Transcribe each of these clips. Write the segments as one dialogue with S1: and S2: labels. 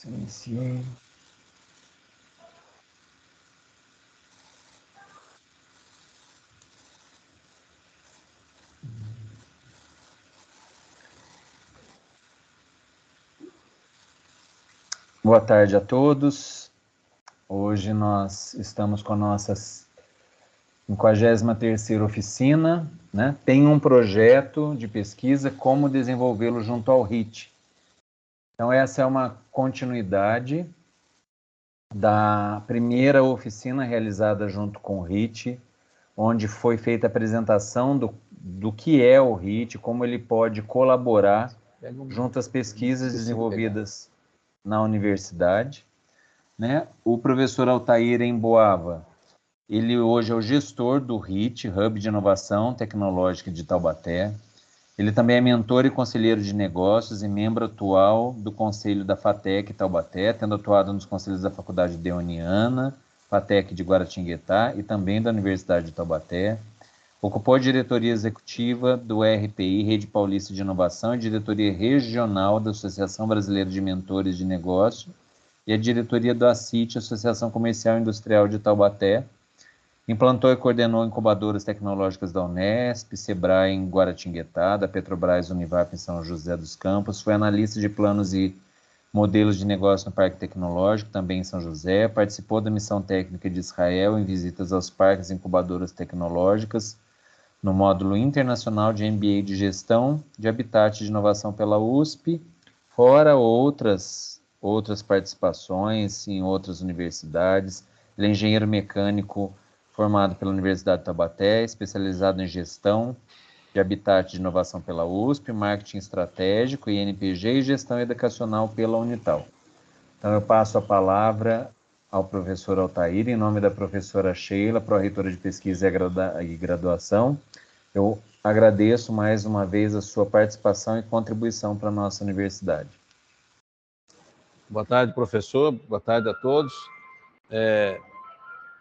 S1: Iniciei. Boa tarde a todos. Hoje nós estamos com a nossa 53ª oficina, né? Tem um projeto de pesquisa, como desenvolvê-lo junto ao RIT. Então essa é uma continuidade da primeira oficina realizada junto com o RIT, onde foi feita a apresentação do que é o RIT, como ele pode colaborar junto às pesquisas desenvolvidas na universidade, né? O professor Altair Emboava, ele hoje é o gestor do RIT, Hub de Inovação Tecnológica de Taubaté. Ele também é mentor e conselheiro de negócios e membro atual do Conselho da FATEC Taubaté, tendo atuado nos conselhos da Faculdade Deoniana, FATEC de Guaratinguetá e também da Universidade de Taubaté. Ocupou a diretoria executiva do RPI, Rede Paulista de Inovação, e diretoria regional da Associação Brasileira de Mentores de Negócio e a diretoria do ACIT, Associação Comercial e Industrial de Taubaté. Implantou e coordenou incubadoras tecnológicas da Unesp, Sebrae em Guaratinguetá, da Petrobras Univap em São José dos Campos. Foi analista de planos e modelos de negócio no Parque Tecnológico, também em São José. Participou da missão técnica de Israel em visitas aos parques e incubadoras tecnológicas, no módulo internacional de MBA de Gestão de Habitat de Inovação pela USP, fora outras participações em outras universidades. Ele é engenheiro mecânico formado pela Universidade de Taubaté, especializado em Gestão de Habitat de Inovação pela USP, Marketing Estratégico, INPG e Gestão Educacional pela Unital. Então eu passo a palavra ao professor Altair, em nome da professora Sheila, pró-reitora de Pesquisa e Graduação. Eu agradeço mais uma vez a sua participação e contribuição para a nossa universidade.
S2: Boa tarde, professor. Boa tarde a todos.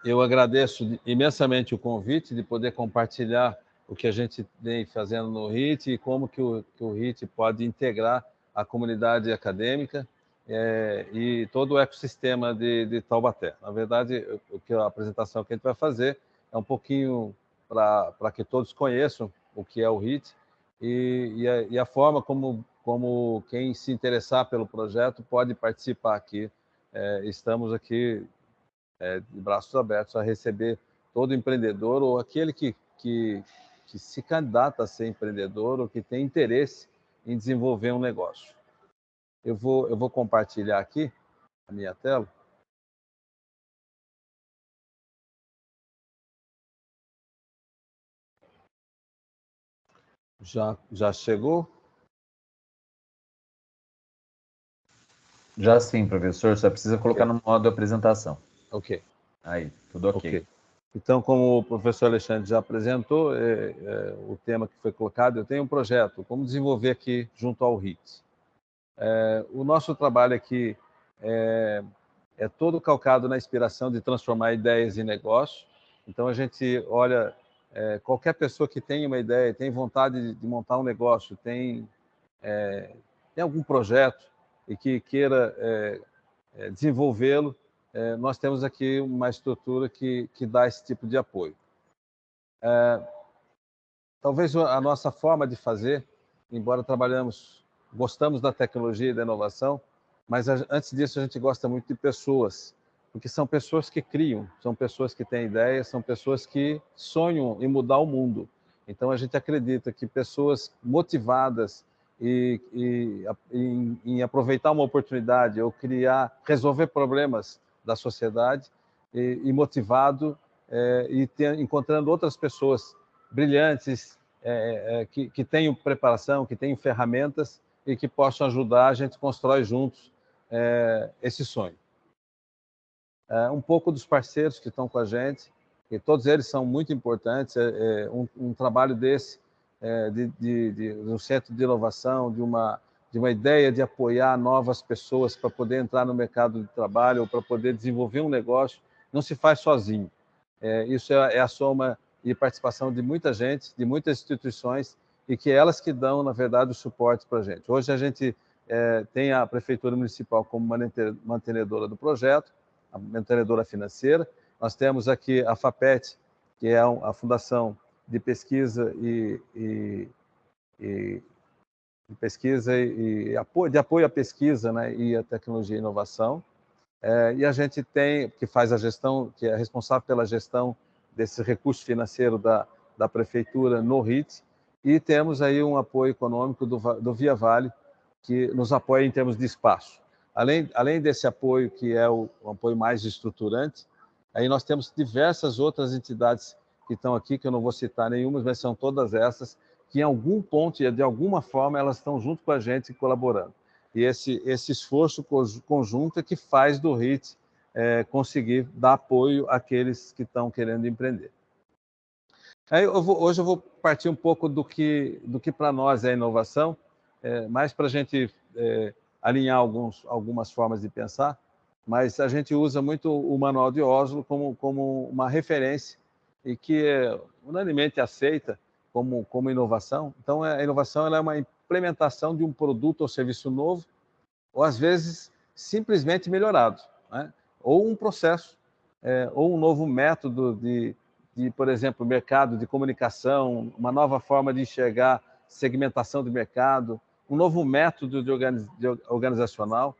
S2: Eu agradeço imensamente o convite de poder compartilhar o que a gente vem fazendo no RIT e como que o RIT pode integrar a comunidade acadêmica e todo o ecossistema de Taubaté. Na verdade, a apresentação que a gente vai fazer é um pouquinho para que todos conheçam o que é o RIT e a forma como quem se interessar pelo projeto pode participar aqui. Estamos aqui de braços abertos a receber todo empreendedor ou aquele que se candidata a ser empreendedor ou que tem interesse em desenvolver um negócio. Eu vou compartilhar aqui a minha tela. Já chegou?
S1: Já sim, professor, só precisa colocar no modo apresentação.
S2: Ok.
S1: Aí, tudo ok.
S2: Então, como o professor Alexandre já apresentou, o tema que foi colocado, eu tenho um projeto, como desenvolver aqui junto ao RIT. O nosso trabalho aqui é todo calcado na inspiração de transformar ideias em negócio. Então, a gente olha qualquer pessoa que tem uma ideia, tem vontade de montar um negócio, tem algum projeto e que queira desenvolvê-lo, nós temos aqui uma estrutura que dá esse tipo de apoio. Talvez a nossa forma de fazer, embora gostamos da tecnologia e da inovação, mas antes disso a gente gosta muito de pessoas, porque são pessoas que criam, são pessoas que têm ideias, são pessoas que sonham em mudar o mundo. Então a gente acredita que pessoas motivadas em aproveitar uma oportunidade ou resolver problemas da sociedade e motivado encontrando outras pessoas brilhantes que tenham preparação, que tenham ferramentas e que possam ajudar, a gente constrói juntos esse sonho. Um pouco dos parceiros que estão com a gente, e todos eles são muito importantes. Um trabalho desse, de um centro de inovação, de uma ideia de apoiar novas pessoas para poder entrar no mercado de trabalho ou para poder desenvolver um negócio, não se faz sozinho. Isso é a soma e participação de muita gente, de muitas instituições, e que elas que dão, na verdade, o suporte para a gente. Hoje a gente tem a Prefeitura Municipal como mantenedora do projeto, a mantenedora financeira. Nós temos aqui a FAPET, que é a Fundação de Pesquisa de apoio à pesquisa, né, e à tecnologia e inovação. E a gente tem, que faz a gestão, que é responsável pela gestão desse recurso financeiro da Prefeitura no RIT, e temos aí um apoio econômico do Via Vale, que nos apoia em termos de espaço. Além desse apoio, que é o apoio mais estruturante, aí nós temos diversas outras entidades que estão aqui, que eu não vou citar nenhuma, mas são todas essas, que em algum ponto e de alguma forma elas estão junto com a gente colaborando. E esse esforço conjunto é que faz do RIT conseguir dar apoio àqueles que estão querendo empreender. Aí hoje eu vou partir um pouco do que para nós é inovação, mais para a gente alinhar algumas formas de pensar, mas a gente usa muito o Manual de Oslo como uma referência e que é unanimemente aceita como inovação. Então, a inovação ela é uma implementação de um produto ou serviço novo, ou às vezes simplesmente melhorado, né? Ou um processo, ou um novo método de, por exemplo, mercado de comunicação, uma nova forma de enxergar segmentação de mercado, um novo método de organizacional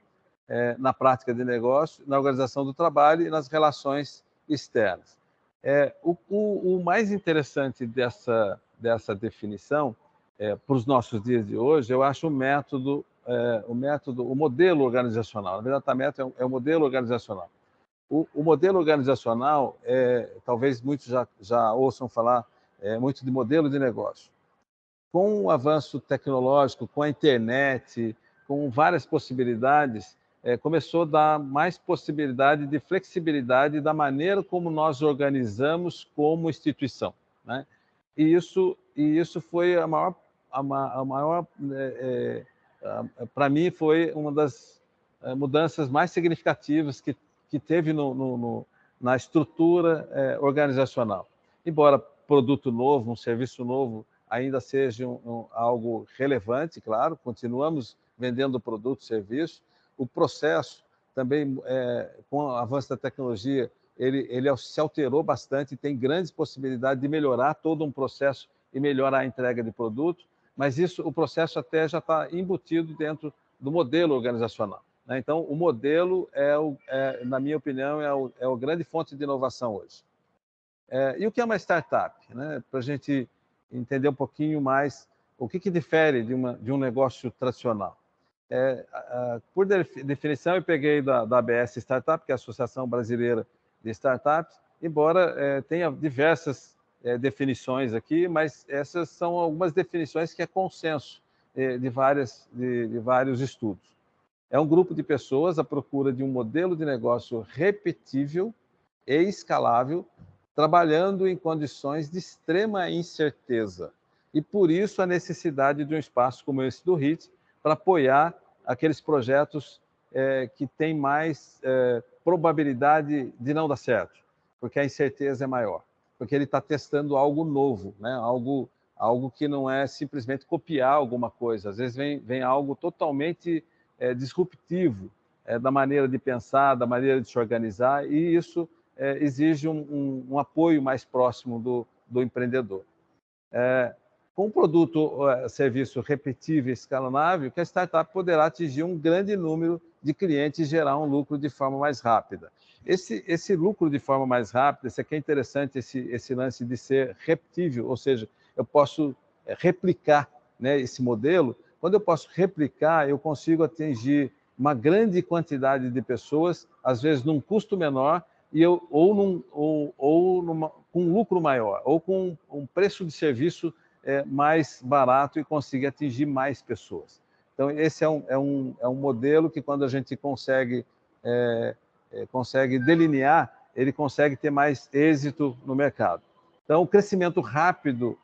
S2: na prática de negócio, na organização do trabalho e nas relações externas. O mais interessante dessa definição, para os nossos dias de hoje, eu acho o modelo organizacional. Na verdade, a meta é o modelo organizacional. O modelo organizacional, talvez muitos já ouçam falar muito de modelo de negócio. Com o avanço tecnológico, com a internet, com várias possibilidades, começou a dar mais possibilidade de flexibilidade da maneira como nós organizamos como instituição, né? E isso foi para mim, foi uma das mudanças mais significativas que teve na estrutura organizacional. Embora produto novo, um serviço novo, ainda seja algo relevante, claro, continuamos vendendo produto e serviço. O processo também, com o avanço da tecnologia, ele se alterou bastante, tem grandes possibilidades de melhorar todo um processo e melhorar a entrega de produto, mas o processo até já está embutido dentro do modelo organizacional, né? Então, o modelo, na minha opinião, é a grande fonte de inovação hoje. E o que é uma startup, né? Para a gente entender um pouquinho mais o que difere de um negócio tradicional. Por definição, eu peguei da ABS Startup, que é a Associação Brasileira de Startups, embora tenha diversas definições aqui, mas essas são algumas definições que é consenso de vários estudos. É um grupo de pessoas à procura de um modelo de negócio repetível e escalável, trabalhando em condições de extrema incerteza. E, por isso, a necessidade de um espaço como esse do RIT para apoiar aqueles projetos que têm mais probabilidade de não dar certo, porque a incerteza é maior, porque ele está testando algo novo, né? Algo que não é simplesmente copiar alguma coisa. Às vezes vem algo totalmente disruptivo da maneira de pensar, da maneira de se organizar, e isso exige um apoio mais próximo do empreendedor. Com um produto serviço repetível e escalonável, que a startup poderá atingir um grande número de clientes e gerar um lucro de forma mais rápida. Esse lucro de forma mais rápida, isso aqui é interessante, esse lance de ser repetível, ou seja, eu posso replicar, né, esse modelo. Quando eu posso replicar, eu consigo atingir uma grande quantidade de pessoas, às vezes num custo menor, com um lucro maior, ou com um preço de serviço mais barato e conseguir atingir mais pessoas. Então, esse é um modelo que, quando a gente consegue delinear, ele consegue ter mais êxito no mercado. Então, o crescimento rápido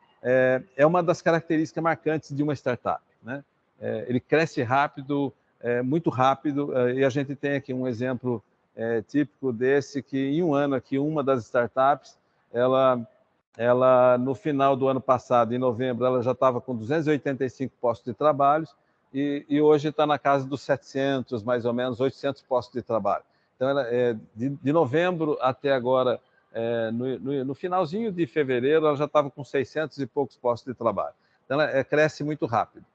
S2: é uma das características marcantes de uma startup, né? Ele cresce rápido, muito rápido, e a gente tem aqui um exemplo típico desse, que em um ano aqui, uma das startups, ela no final do ano passado, em novembro, ela já estava com 285 postos de trabalho, e hoje está na casa dos 700, mais ou menos, 800 postos de trabalho. Então, de novembro até agora, no finalzinho de fevereiro, ela já estava com 600 e poucos postos de trabalho. Então, ela cresce muito rápido.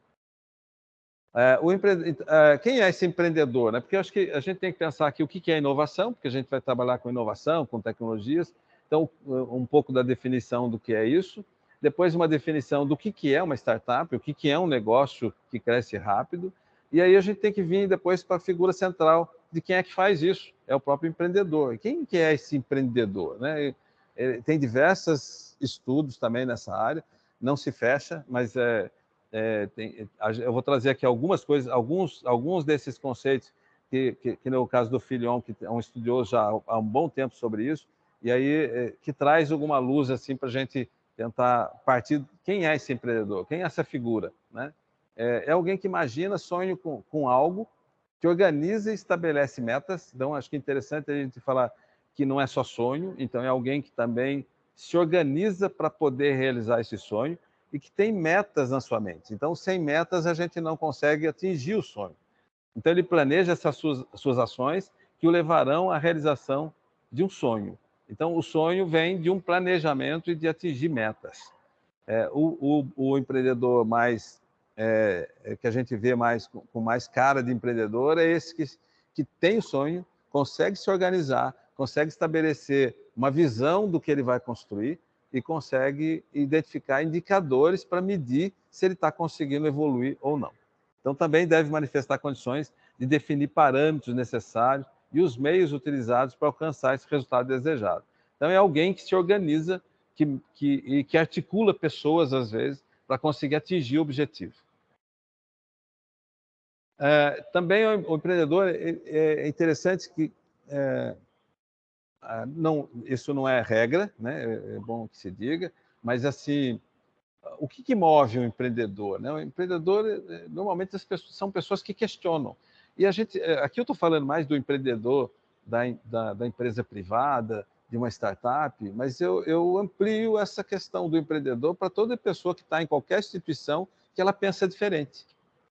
S2: Quem é esse empreendedor? Né? Porque eu acho que a gente tem que pensar aqui o que é inovação, porque a gente vai trabalhar com inovação, com tecnologias. Então, um pouco da definição do que é isso. Depois, uma definição do que é uma startup, o que é um negócio que cresce rápido. E aí a gente tem que vir depois para a figura central de quem é que faz isso. É o próprio empreendedor. E quem que é esse empreendedor? Né? Tem diversos estudos também nessa área. Não se fecha, mas eu vou trazer aqui algumas coisas, alguns desses conceitos que no caso do Filion, que é um estudioso já há um bom tempo sobre isso, e aí que traz alguma luz assim para a gente tentar partir. Quem é esse empreendedor? Quem é essa figura? Né? É alguém que imagina, sonha com algo, que organiza e estabelece metas. Então, acho que é interessante a gente falar que não é só sonho, então é alguém que também se organiza para poder realizar esse sonho e que tem metas na sua mente. Então, sem metas, a gente não consegue atingir o sonho. Então, ele planeja essas suas ações que o levarão à realização de um sonho. Então, o sonho vem de um planejamento e de atingir metas. O empreendedor mais que a gente vê mais com mais cara de empreendedor é esse que tem o sonho, consegue se organizar, consegue estabelecer uma visão do que ele vai construir e consegue identificar indicadores para medir se ele está conseguindo evoluir ou não. Então, também deve manifestar condições de definir parâmetros necessários e os meios utilizados para alcançar esse resultado desejado. Então, é alguém que se organiza e que articula pessoas, às vezes, para conseguir atingir o objetivo. Também o empreendedor é interessante que isso não é regra, né? É bom que se diga, mas assim, o que move o empreendedor? Né? O empreendedor, normalmente, são pessoas que questionam. E aqui eu estou falando mais do empreendedor da empresa privada, de uma startup, mas eu amplio essa questão do empreendedor para toda pessoa que está em qualquer instituição que ela pensa diferente.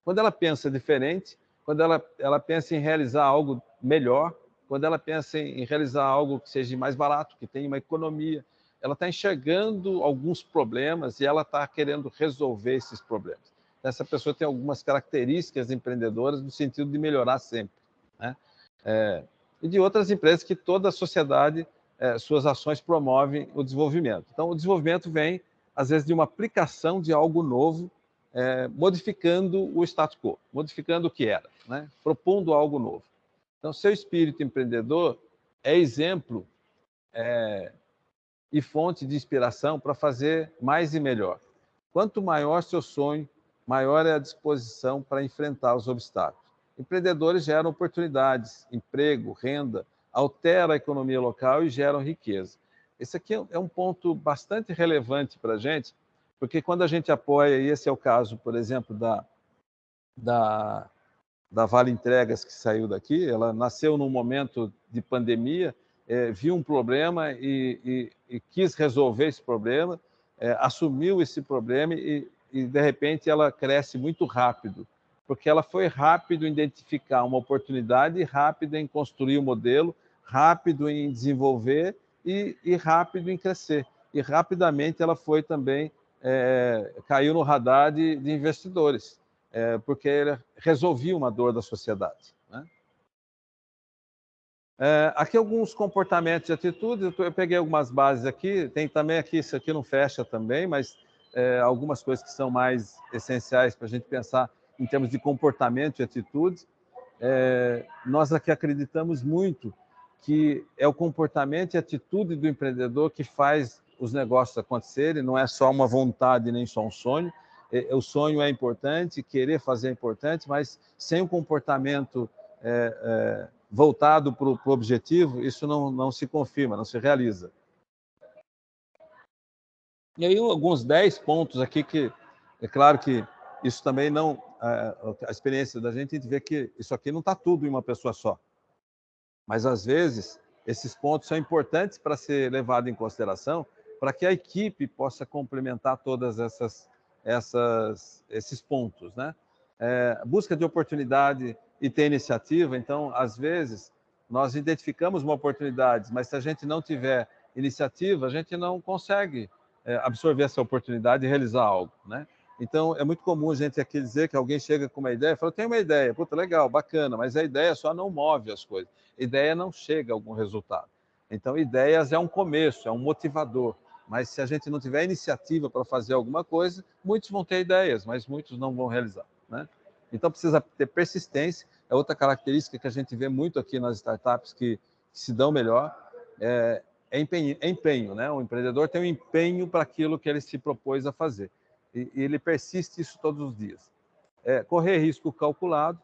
S2: Quando ela pensa diferente, quando ela pensa em realizar algo melhor, quando ela pensa em realizar algo que seja mais barato, que tenha uma economia, ela está enxergando alguns problemas e ela está querendo resolver esses problemas. Essa pessoa tem algumas características empreendedoras no sentido de melhorar sempre. Né? E de outras empresas que toda a sociedade, suas ações promovem o desenvolvimento. Então, o desenvolvimento vem, às vezes, de uma aplicação de algo novo, modificando o status quo, modificando o que era, né? Propondo algo novo. Então, seu espírito empreendedor é exemplo e fonte de inspiração para fazer mais e melhor. Quanto maior seu sonho, maior é a disposição para enfrentar os obstáculos. Empreendedores geram oportunidades, emprego, renda, alteram a economia local e geram riqueza. Esse aqui é um ponto bastante relevante para a gente, porque quando a gente apoia, e esse é o caso, por exemplo, da Vale Entregas, que saiu daqui, ela nasceu num momento de pandemia, viu um problema e quis resolver esse problema, assumiu esse problema e, de repente, ela cresce muito rápido, porque ela foi rápido em identificar uma oportunidade, rápido em construir o modelo, rápido em desenvolver e rápido em crescer. E rapidamente ela foi também, caiu no radar de investidores, porque ele resolvia uma dor da sociedade. Né? Aqui alguns comportamentos e atitudes, eu peguei algumas bases aqui, tem também aqui, isso aqui não fecha também, mas algumas coisas que são mais essenciais para a gente pensar em termos de comportamento e atitudes. Nós aqui acreditamos muito que é o comportamento e atitude do empreendedor que faz os negócios acontecerem, não é só uma vontade nem só um sonho. O sonho é importante, querer fazer é importante, mas sem um comportamento voltado para o objetivo, isso não se confirma, não se realiza. E aí alguns 10 pontos aqui que, é claro que isso também não... A experiência da gente vê que isso aqui não está tudo em uma pessoa só. Mas, às vezes, esses pontos são importantes para ser levado em consideração, para que a equipe possa complementar todas esses pontos. Né? busca de oportunidade e ter iniciativa. Então, às vezes, nós identificamos uma oportunidade, mas se a gente não tiver iniciativa, a gente não consegue absorver essa oportunidade e realizar algo, né? Então, é muito comum a gente aqui dizer que alguém chega com uma ideia e fala, eu tenho uma ideia, puta, legal, bacana, mas a ideia só não move as coisas. A ideia não chega a algum resultado. Então, ideias é um começo, é um motivador. Mas se a gente não tiver iniciativa para fazer alguma coisa, muitos vão ter ideias, mas muitos não vão realizar, né? Então, precisa ter persistência. É outra característica que a gente vê muito aqui nas startups que se dão melhor, é empenho, né? O empreendedor tem um empenho para aquilo que ele se propôs a fazer. E ele persiste isso todos os dias. Correr risco calculado,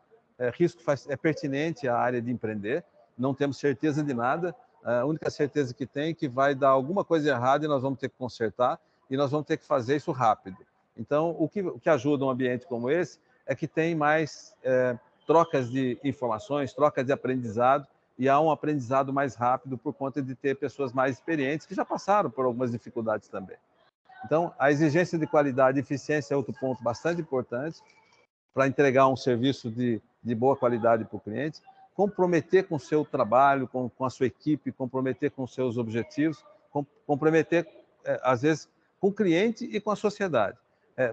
S2: risco é pertinente à área de empreender, não temos certeza de nada, a única certeza que tem é que vai dar alguma coisa errada e nós vamos ter que consertar, e nós vamos ter que fazer isso rápido. Então, o que ajuda um ambiente como esse é que tem mais trocas de informações, trocas de aprendizado, e há um aprendizado mais rápido por conta de ter pessoas mais experientes que já passaram por algumas dificuldades também. Então, a exigência de qualidade e eficiência é outro ponto bastante importante para entregar um serviço de boa qualidade para o cliente, comprometer com o seu trabalho, com a sua equipe, comprometer com os seus objetivos, comprometer, às vezes, com o cliente e com a sociedade.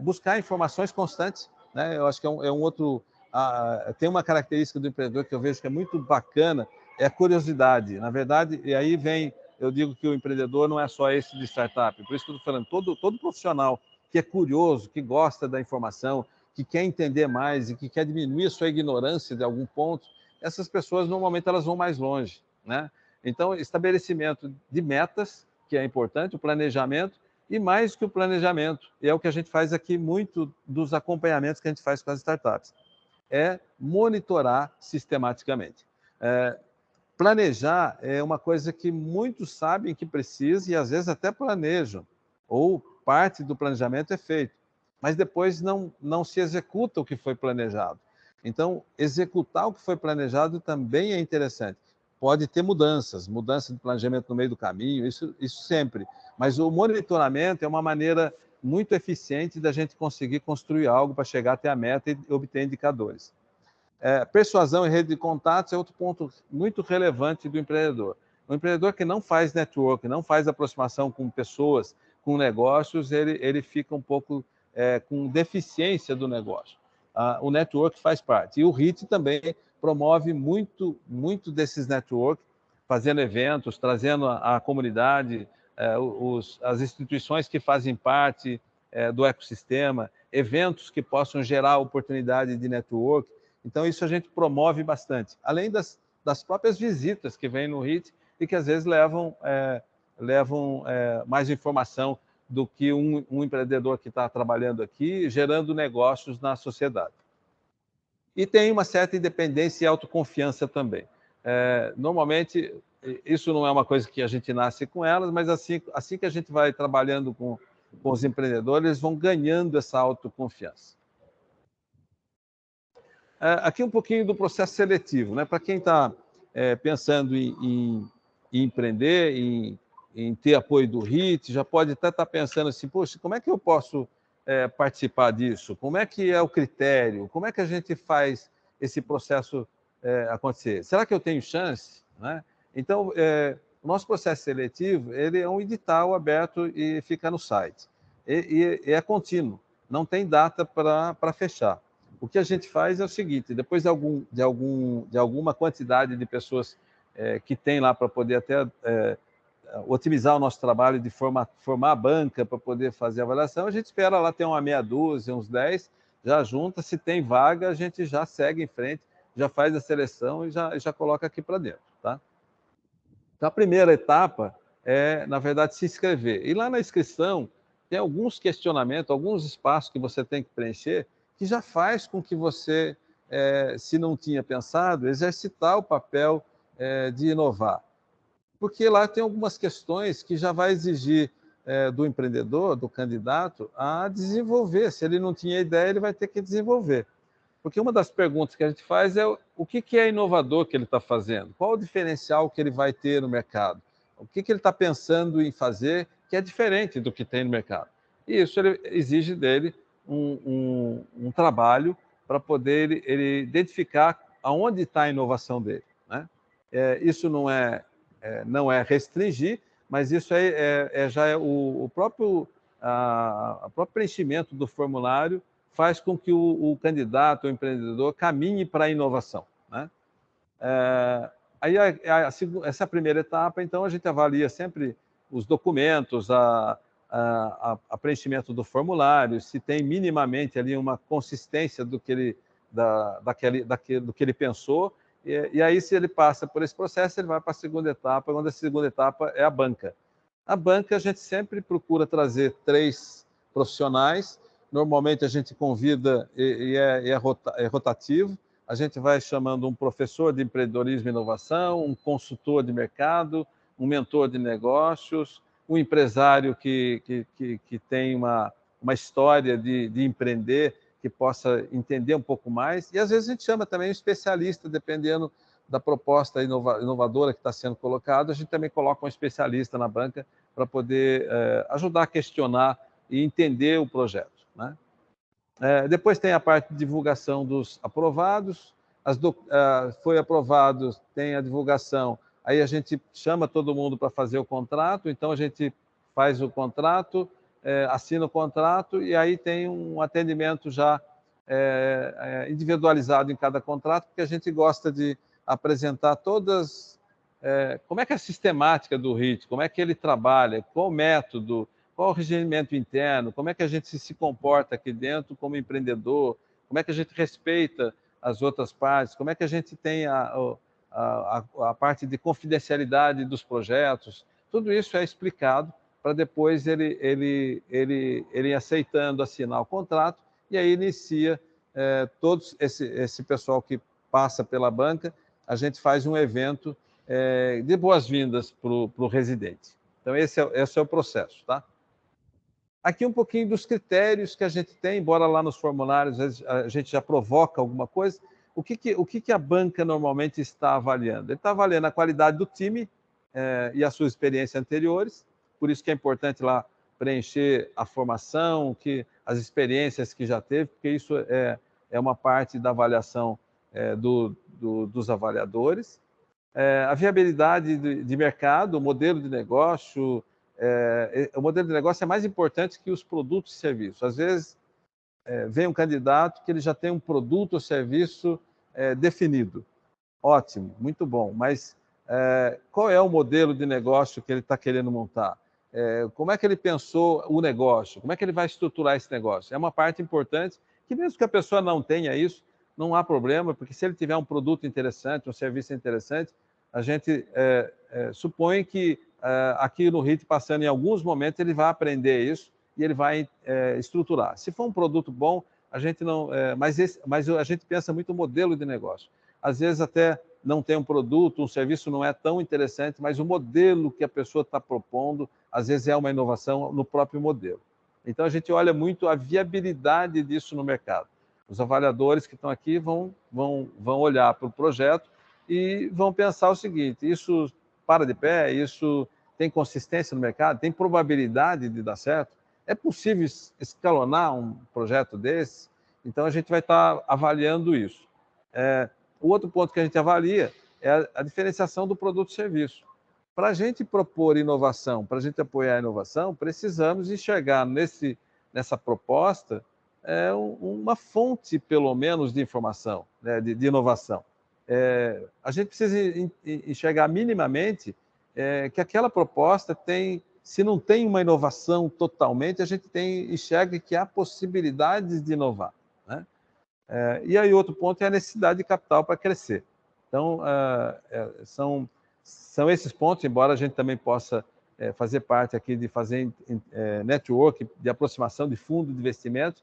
S2: Buscar informações constantes, né? Eu acho que é um outro... tem uma característica do empreendedor que eu vejo que é muito bacana, é a curiosidade. Na verdade, e aí vem... Eu digo que o empreendedor não é só esse de startup, por isso que eu estou falando, todo profissional que é curioso, que gosta da informação, que quer entender mais e que quer diminuir a sua ignorância de algum ponto, essas pessoas, normalmente, elas vão mais longe, né? Então, estabelecimento de metas, que é importante, o planejamento, e mais que o planejamento, e é o que a gente faz aqui muito dos acompanhamentos que a gente faz com as startups, é monitorar sistematicamente. Planejar é uma coisa que muitos sabem que precisa e às vezes até planejam, ou parte do planejamento é feito, mas depois não se executa o que foi planejado. Então, executar o que foi planejado também é interessante. Pode ter mudança de planejamento no meio do caminho, isso sempre, mas o monitoramento é uma maneira muito eficiente da gente conseguir construir algo para chegar até a meta e obter indicadores. Persuasão e rede de contatos é outro ponto muito relevante do empreendedor. O empreendedor que não faz network, não faz aproximação com pessoas, com negócios, ele fica um pouco com deficiência do negócio. O network faz parte. E o HIT também promove muito desses network, fazendo eventos, trazendo a comunidade, as instituições que fazem parte do ecossistema, eventos que possam gerar oportunidade de network. Então, isso a gente promove bastante, além das próprias visitas que vêm no HIT e que, às vezes, levam mais informação do que um empreendedor que está trabalhando aqui, gerando negócios na sociedade. E tem uma certa independência e autoconfiança também. Normalmente, isso não é uma coisa que a gente nasce com elas, mas assim que a gente vai trabalhando com os empreendedores, eles vão ganhando essa autoconfiança. Aqui um pouquinho do processo seletivo, né? Para quem está pensando em empreender, em ter apoio do HIT, já pode até estar pensando assim, poxa, como é que eu posso participar disso? Como é que é o critério? Como é que a gente faz esse processo acontecer? Será que eu tenho chance? Né? Então, o nosso processo seletivo, ele é um edital aberto e fica no site. E é contínuo, não tem data para fechar. O que a gente faz é o seguinte, depois de alguma quantidade de pessoas que tem lá para poder até otimizar o nosso trabalho de formar a banca para poder fazer a avaliação, a gente espera lá ter uma meia dúzia, uns 10, já junta, se tem vaga, a gente já segue em frente, já faz a seleção e já coloca aqui para dentro, tá? Então, a primeira etapa é, na verdade, se inscrever. E lá na inscrição, tem alguns questionamentos, alguns espaços que você tem que preencher, que já faz com que você, se não tinha pensado, exercitar o papel de inovar. Porque lá tem algumas questões que já vai exigir do empreendedor, do candidato, a desenvolver. Se ele não tinha ideia, ele vai ter que desenvolver. Porque uma das perguntas que a gente faz é o que é inovador que ele está fazendo? Qual o diferencial que ele vai ter no mercado? O que ele está pensando em fazer que é diferente do que tem no mercado? E isso ele exige dele um trabalho para poder ele identificar aonde está a inovação dele, né? Isso não é restringir, mas isso já é o próprio preenchimento do formulário faz com que o candidato, o empreendedor, caminhe para a inovação, né? Aí essa primeira etapa, então, a gente avalia sempre os documentos, a preenchimento do formulário, se tem minimamente ali uma consistência do que ele, do que ele pensou, e aí, se ele passa por esse processo, ele vai para a segunda etapa, onde a segunda etapa é a banca. A banca, a gente sempre procura trazer 3 profissionais, normalmente a gente convida, é rotativo, a gente vai chamando um professor de empreendedorismo e inovação, um consultor de mercado, um mentor de negócios, um empresário que tem uma história de empreender, que possa entender um pouco mais, e às vezes a gente chama também um especialista, dependendo da proposta inovadora que está sendo colocada, a gente também coloca um especialista na banca para poder ajudar a questionar e entender o projeto, né? Depois tem a parte de divulgação dos aprovados, foi aprovado, tem a divulgação, aí a gente chama todo mundo para fazer o contrato, então a gente faz o contrato, assina o contrato, e aí tem um atendimento já individualizado em cada contrato, porque a gente gosta de apresentar todas, como é que é a sistemática do RIT, como é que ele trabalha, qual o método, qual o regimento interno, como é que a gente se comporta aqui dentro como empreendedor, como é que a gente respeita as outras partes, como é que a gente tem a parte de confidencialidade dos projetos. Tudo isso é explicado para depois ele aceitando assinar o contrato, e aí inicia todo esse pessoal que passa pela banca, a gente faz um evento de boas-vindas para o residente. Então, esse é o processo, tá? Aqui um pouquinho dos critérios que a gente tem, embora lá nos formulários a gente já provoca alguma coisa. O que a banca normalmente está avaliando? Ele está avaliando a qualidade do time e as suas experiências anteriores, por isso que é importante lá preencher a formação, as experiências que já teve, porque isso é uma parte da avaliação dos avaliadores. A viabilidade de mercado, o modelo de negócio. O modelo de negócio é mais importante que os produtos e serviços. Às vezes, vem um candidato que ele já tem um produto ou serviço definido. Ótimo, muito bom, mas qual é o modelo de negócio que ele está querendo montar? Como é que ele pensou o negócio? Como é que ele vai estruturar esse negócio? É uma parte importante, que mesmo que a pessoa não tenha isso, não há problema, porque se ele tiver um produto interessante, um serviço interessante, a gente supõe que aqui no RIT, passando em alguns momentos, ele vai aprender isso e ele vai estruturar. Se for um produto bom, a gente não... mas a gente pensa muito no modelo de negócio. Às vezes até não tem um produto, um serviço não é tão interessante, mas o modelo que a pessoa está propondo, às vezes é uma inovação no próprio modelo. Então, a gente olha muito a viabilidade disso no mercado. Os avaliadores que estão aqui vão olhar para o projeto e vão pensar o seguinte: isso para de pé, isso tem consistência no mercado, tem probabilidade de dar certo? É possível escalonar um projeto desse? Então, a gente vai estar avaliando isso. O outro ponto que a gente avalia é a diferenciação do produto e serviço. Para a gente propor inovação, para a gente apoiar a inovação, precisamos enxergar nessa proposta uma fonte, pelo menos, de informação, né, de inovação. A gente precisa enxergar minimamente que aquela proposta tem, se não tem uma inovação totalmente, a gente enxerga que há possibilidades de inovar, né? E aí outro ponto é a necessidade de capital para crescer. Então, são esses pontos, embora a gente também possa fazer parte aqui de fazer network, de aproximação de fundo de investimento,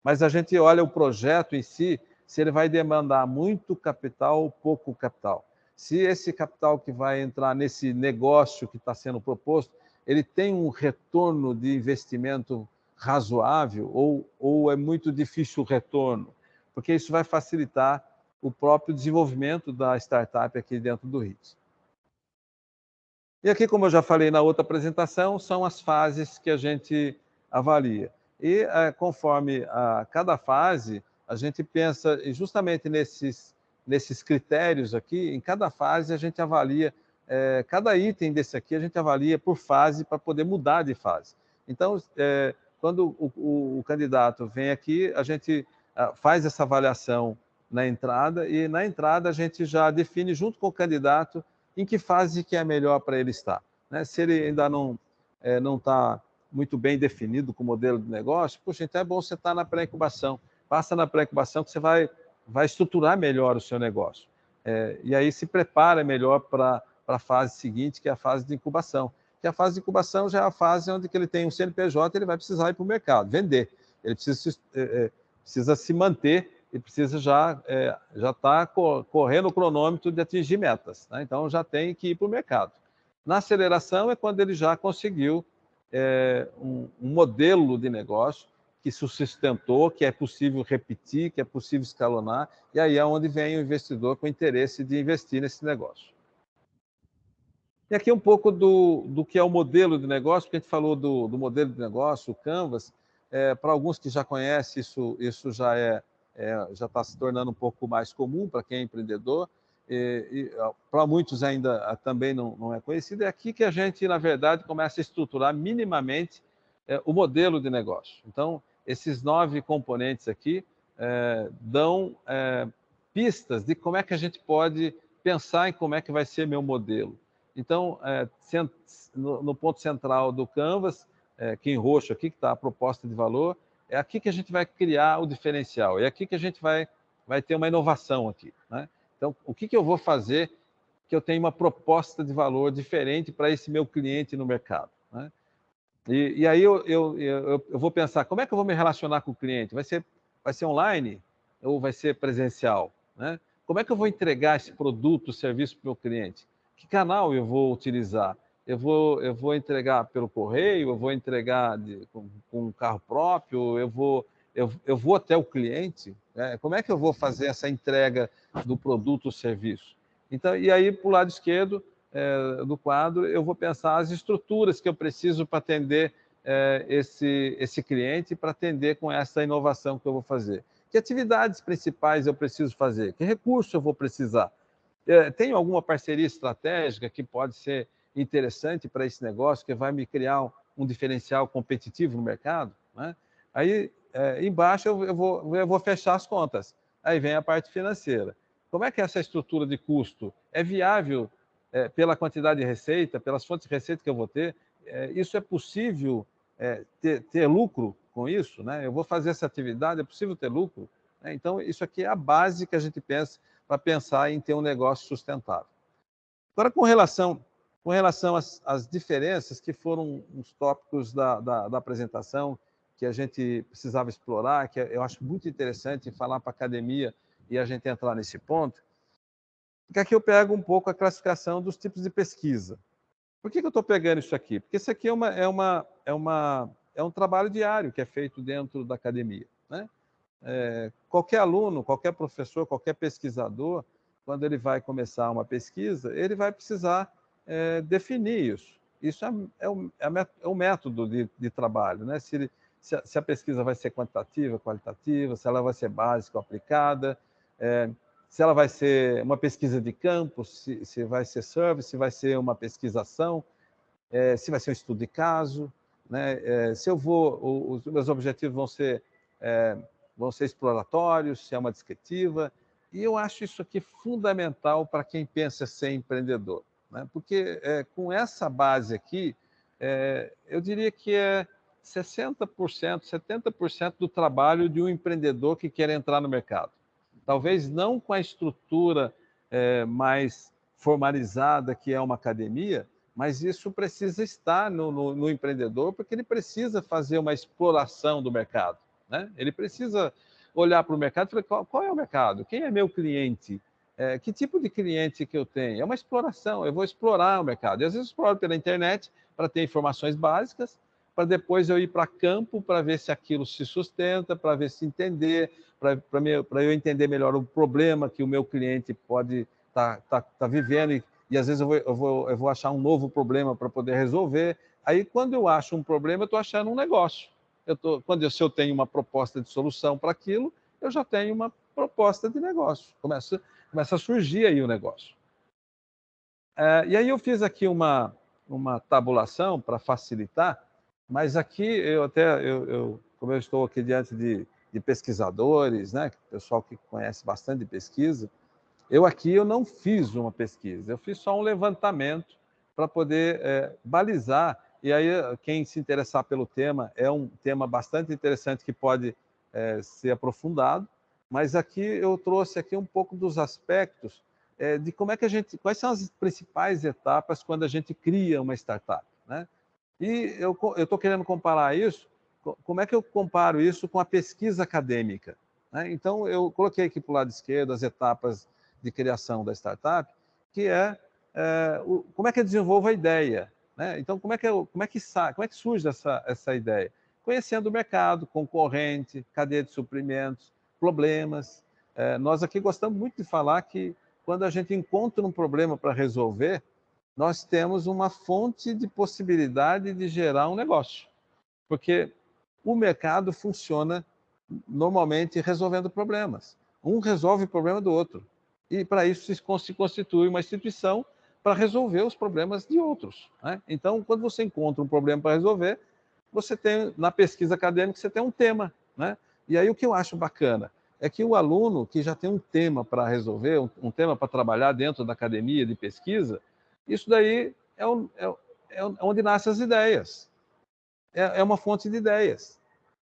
S2: mas a gente olha o projeto em si, se ele vai demandar muito capital ou pouco capital. Se esse capital que vai entrar nesse negócio que está sendo proposto, ele tem um retorno de investimento razoável ou é muito difícil o retorno, porque isso vai facilitar o próprio desenvolvimento da startup aqui dentro do RIT. E aqui, como eu já falei na outra apresentação, são as fases que a gente avalia. E conforme cada fase, a gente pensa justamente nesses critérios aqui. Em cada fase a gente avalia, cada item desse aqui a gente avalia por fase para poder mudar de fase. Então, quando o candidato vem aqui, a gente faz essa avaliação na entrada, e na entrada a gente já define junto com o candidato em que fase que é melhor para ele estar, né? Se ele ainda não está muito bem definido com o modelo de negócio, puxa, então é bom você estar na pré-incubação. Passa na pré-incubação que você vai estruturar melhor o seu negócio. E aí se prepara melhor para a fase seguinte, que é a fase de incubação. Que a fase de incubação já é a fase onde que ele tem um CNPJ, ele vai precisar ir para o mercado, vender. Ele precisa se manter e precisa já estar correndo o cronômetro de atingir metas, né? Então já tem que ir para o mercado. Na aceleração é quando ele já conseguiu um modelo de negócio que se sustentou, que é possível repetir, que é possível escalonar, e aí é onde vem o investidor com interesse de investir nesse negócio. E aqui um pouco do que é o modelo de negócio, porque a gente falou do modelo de negócio, o Canvas. Para alguns que já conhecem, isso já está se tornando um pouco mais comum para quem é empreendedor, e para muitos ainda também não é conhecido. É aqui que a gente, na verdade, começa a estruturar minimamente o modelo de negócio. Então, esses 9 componentes aqui dão pistas de como é que a gente pode pensar em como é que vai ser meu modelo. Então, no ponto central do Canvas, que em roxo aqui, que está a proposta de valor, é aqui que a gente vai criar o diferencial, é aqui que a gente vai ter uma inovação aqui, né? Então, o que eu vou fazer que eu tenha uma proposta de valor diferente para esse meu cliente no mercado, né? E aí eu vou pensar, como é que eu vou me relacionar com o cliente? Vai ser online ou vai ser presencial, né? Como é que eu vou entregar esse produto, serviço para o meu cliente? Que canal eu vou utilizar? Eu vou entregar pelo correio, eu vou entregar com um carro próprio, eu vou até o cliente, né? Como é que eu vou fazer essa entrega do produto ou serviço? Então, e aí, para o lado esquerdo do quadro, eu vou pensar as estruturas que eu preciso para atender esse cliente, para atender com essa inovação que eu vou fazer. Que atividades principais eu preciso fazer? Que recurso eu vou precisar? Tenho alguma parceria estratégica que pode ser interessante para esse negócio, que vai me criar um diferencial competitivo no mercado, né? Aí, embaixo, eu vou fechar as contas. Aí vem a parte financeira. Como é que essa estrutura de custo é viável pela quantidade de receita, pelas fontes de receita que eu vou ter? Isso é possível ter lucro com isso, né? Eu vou fazer essa atividade, é possível ter lucro, né? Então, isso aqui é a base que a gente pensa para pensar em ter um negócio sustentável. Agora, com relação às diferenças, que foram uns tópicos da apresentação que a gente precisava explorar, que eu acho muito interessante falar para a academia e a gente entrar nesse ponto, porque aqui eu pego um pouco a classificação dos tipos de pesquisa. Por que eu estou pegando isso aqui? Porque isso aqui é um trabalho diário que é feito dentro da academia, né? Qualquer aluno, qualquer professor, qualquer pesquisador, quando ele vai começar uma pesquisa, ele vai precisar definir isso. Isso é um método de trabalho, né? Se a pesquisa vai ser quantitativa, qualitativa, se ela vai ser básica ou aplicada, se ela vai ser uma pesquisa de campo, se vai ser service, se vai ser uma pesquisação, se vai ser um estudo de caso, né? Se os meus objetivos vão ser exploratórios, se é uma descritiva, e eu acho isso aqui fundamental para quem pensa ser empreendedor, né? Porque com essa base aqui, eu diria que é 60%, 70% do trabalho de um empreendedor que quer entrar no mercado. Talvez não com a estrutura mais formalizada que é uma academia, mas isso precisa estar no empreendedor, porque ele precisa fazer uma exploração do mercado, né? Ele precisa olhar para o mercado e falar, qual é o mercado? Quem é meu cliente? Que tipo de cliente que eu tenho? É uma exploração, eu vou explorar o mercado. E às vezes eu exploro pela internet para ter informações básicas, para depois eu ir para campo para ver se aquilo se sustenta, para ver se entender, para eu entender melhor o problema que o meu cliente pode estar vivendo, e às vezes eu vou achar um novo problema para poder resolver. Aí, quando eu acho um problema, eu estou achando um negócio. Se eu tenho uma proposta de solução para aquilo, eu já tenho uma proposta de negócio. Começa a surgir aí o negócio. E aí eu fiz aqui uma tabulação para facilitar, mas aqui como eu estou aqui diante de pesquisadores, né, pessoal que conhece bastante de pesquisa, eu não fiz uma pesquisa, eu fiz só um levantamento para poder balizar, e aí quem se interessar pelo tema, é um tema bastante interessante que pode ser aprofundado, mas aqui eu trouxe aqui um pouco dos aspectos de quais são as principais etapas quando a gente cria uma startup, né? E eu estou querendo comparar isso, como é que eu comparo isso com a pesquisa acadêmica, né? Então, eu coloquei aqui para o lado esquerdo as etapas de criação da startup, que como é que eu desenvolvo a ideia, né? Então, como é que surge essa ideia? Conhecendo o mercado, concorrente, cadeia de suprimentos, problemas. Nós aqui gostamos muito de falar que quando a gente encontra um problema para resolver, nós temos uma fonte de possibilidade de gerar um negócio. Porque o mercado funciona normalmente resolvendo problemas. Um resolve o problema do outro. E para isso se constitui uma instituição para resolver os problemas de outros, né? Então, quando você encontra um problema para resolver, você tem, na pesquisa acadêmica, você tem um tema, né? E aí o que eu acho bacana é que o aluno que já tem um tema para resolver, um tema para trabalhar dentro da academia de pesquisa, isso daí é onde nascem as ideias. É uma fonte de ideias,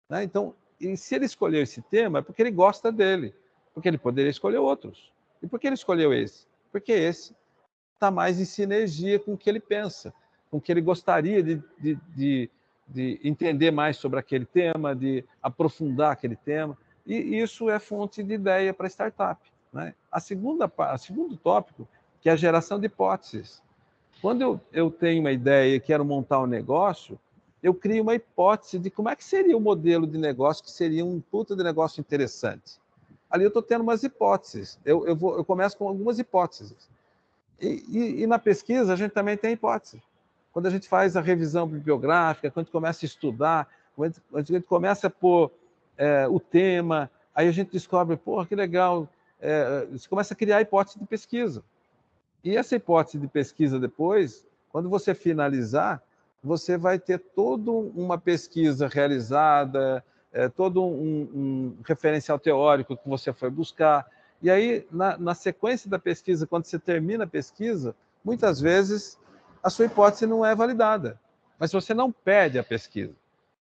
S2: né? Então, e se ele escolheu esse tema, é porque ele gosta dele, porque ele poderia escolher outros. E por que ele escolheu esse? Porque esse está mais em sinergia com o que ele pensa, com o que ele gostaria de entender mais sobre aquele tema, de aprofundar aquele tema. E isso é fonte de ideia para startup, né? Segundo tópico, que é a geração de hipóteses. Quando eu tenho uma ideia e quero montar um negócio, eu crio uma hipótese de como é que seria o modelo de negócio que seria um puta de negócio interessante. Ali eu estou tendo umas hipóteses. Eu começo com algumas hipóteses. E na pesquisa a gente também tem hipótese. Quando a gente faz a revisão bibliográfica, quando a gente começa a estudar, quando a gente começa a pôr o tema, aí a gente descobre, pô, que legal, você começa a criar hipótese de pesquisa. E essa hipótese de pesquisa depois, quando você finalizar, você vai ter toda uma pesquisa realizada, todo um referencial teórico que você foi buscar. E aí, na sequência da pesquisa, quando você termina a pesquisa, muitas vezes a sua hipótese não é validada. Mas você não perde a pesquisa.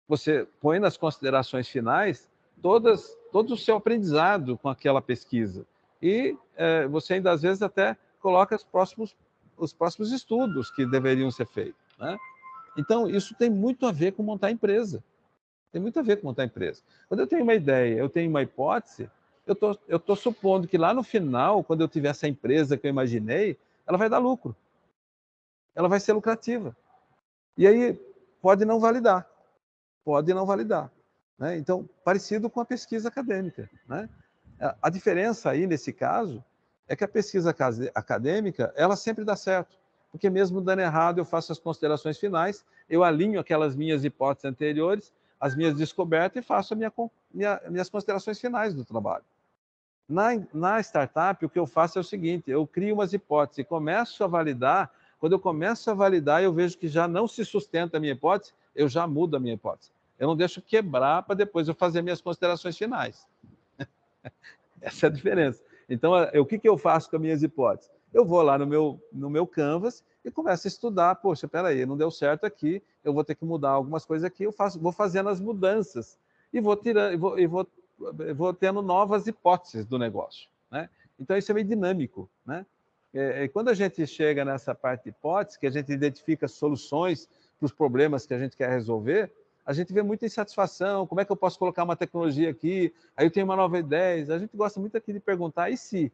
S2: Você põe nas considerações finais todo o seu aprendizado com aquela pesquisa. E você ainda, às vezes, até coloca os próximos estudos que deveriam ser feitos, né? Então, isso tem muito a ver com montar empresa. Tem muito a ver com montar empresa. Quando eu tenho uma ideia, eu tenho uma hipótese, eu tô supondo que lá no final, quando eu tiver essa empresa que eu imaginei, ela vai dar lucro. Ela vai ser lucrativa. E aí pode não validar. Pode não validar, né? Então, parecido com a pesquisa acadêmica, né? A diferença aí, nesse caso, é que a pesquisa acadêmica, ela sempre dá certo, porque mesmo dando errado, eu faço as considerações finais, eu alinho aquelas minhas hipóteses anteriores, as minhas descobertas e faço minhas considerações finais do trabalho. Na startup, o que eu faço é o seguinte, eu crio umas hipóteses e começo a validar. Quando eu começo a validar, eu vejo que já não se sustenta a minha hipótese, eu já mudo a minha hipótese. Eu não deixo quebrar para depois eu fazer minhas considerações finais. Essa é a diferença. Então, o que eu faço com as minhas hipóteses? Eu vou lá no meu Canvas e começo a estudar. Poxa, espera aí, não deu certo aqui, eu vou ter que mudar algumas coisas aqui, vou fazendo as mudanças e vou tirando, vou tendo novas hipóteses do negócio, né? Então, isso é meio dinâmico, né? Quando a gente chega nessa parte de hipótese, que a gente identifica soluções para os problemas que a gente quer resolver, a gente vê muita insatisfação, como é que eu posso colocar uma tecnologia aqui, aí eu tenho uma nova ideia, a gente gosta muito aqui de perguntar, e se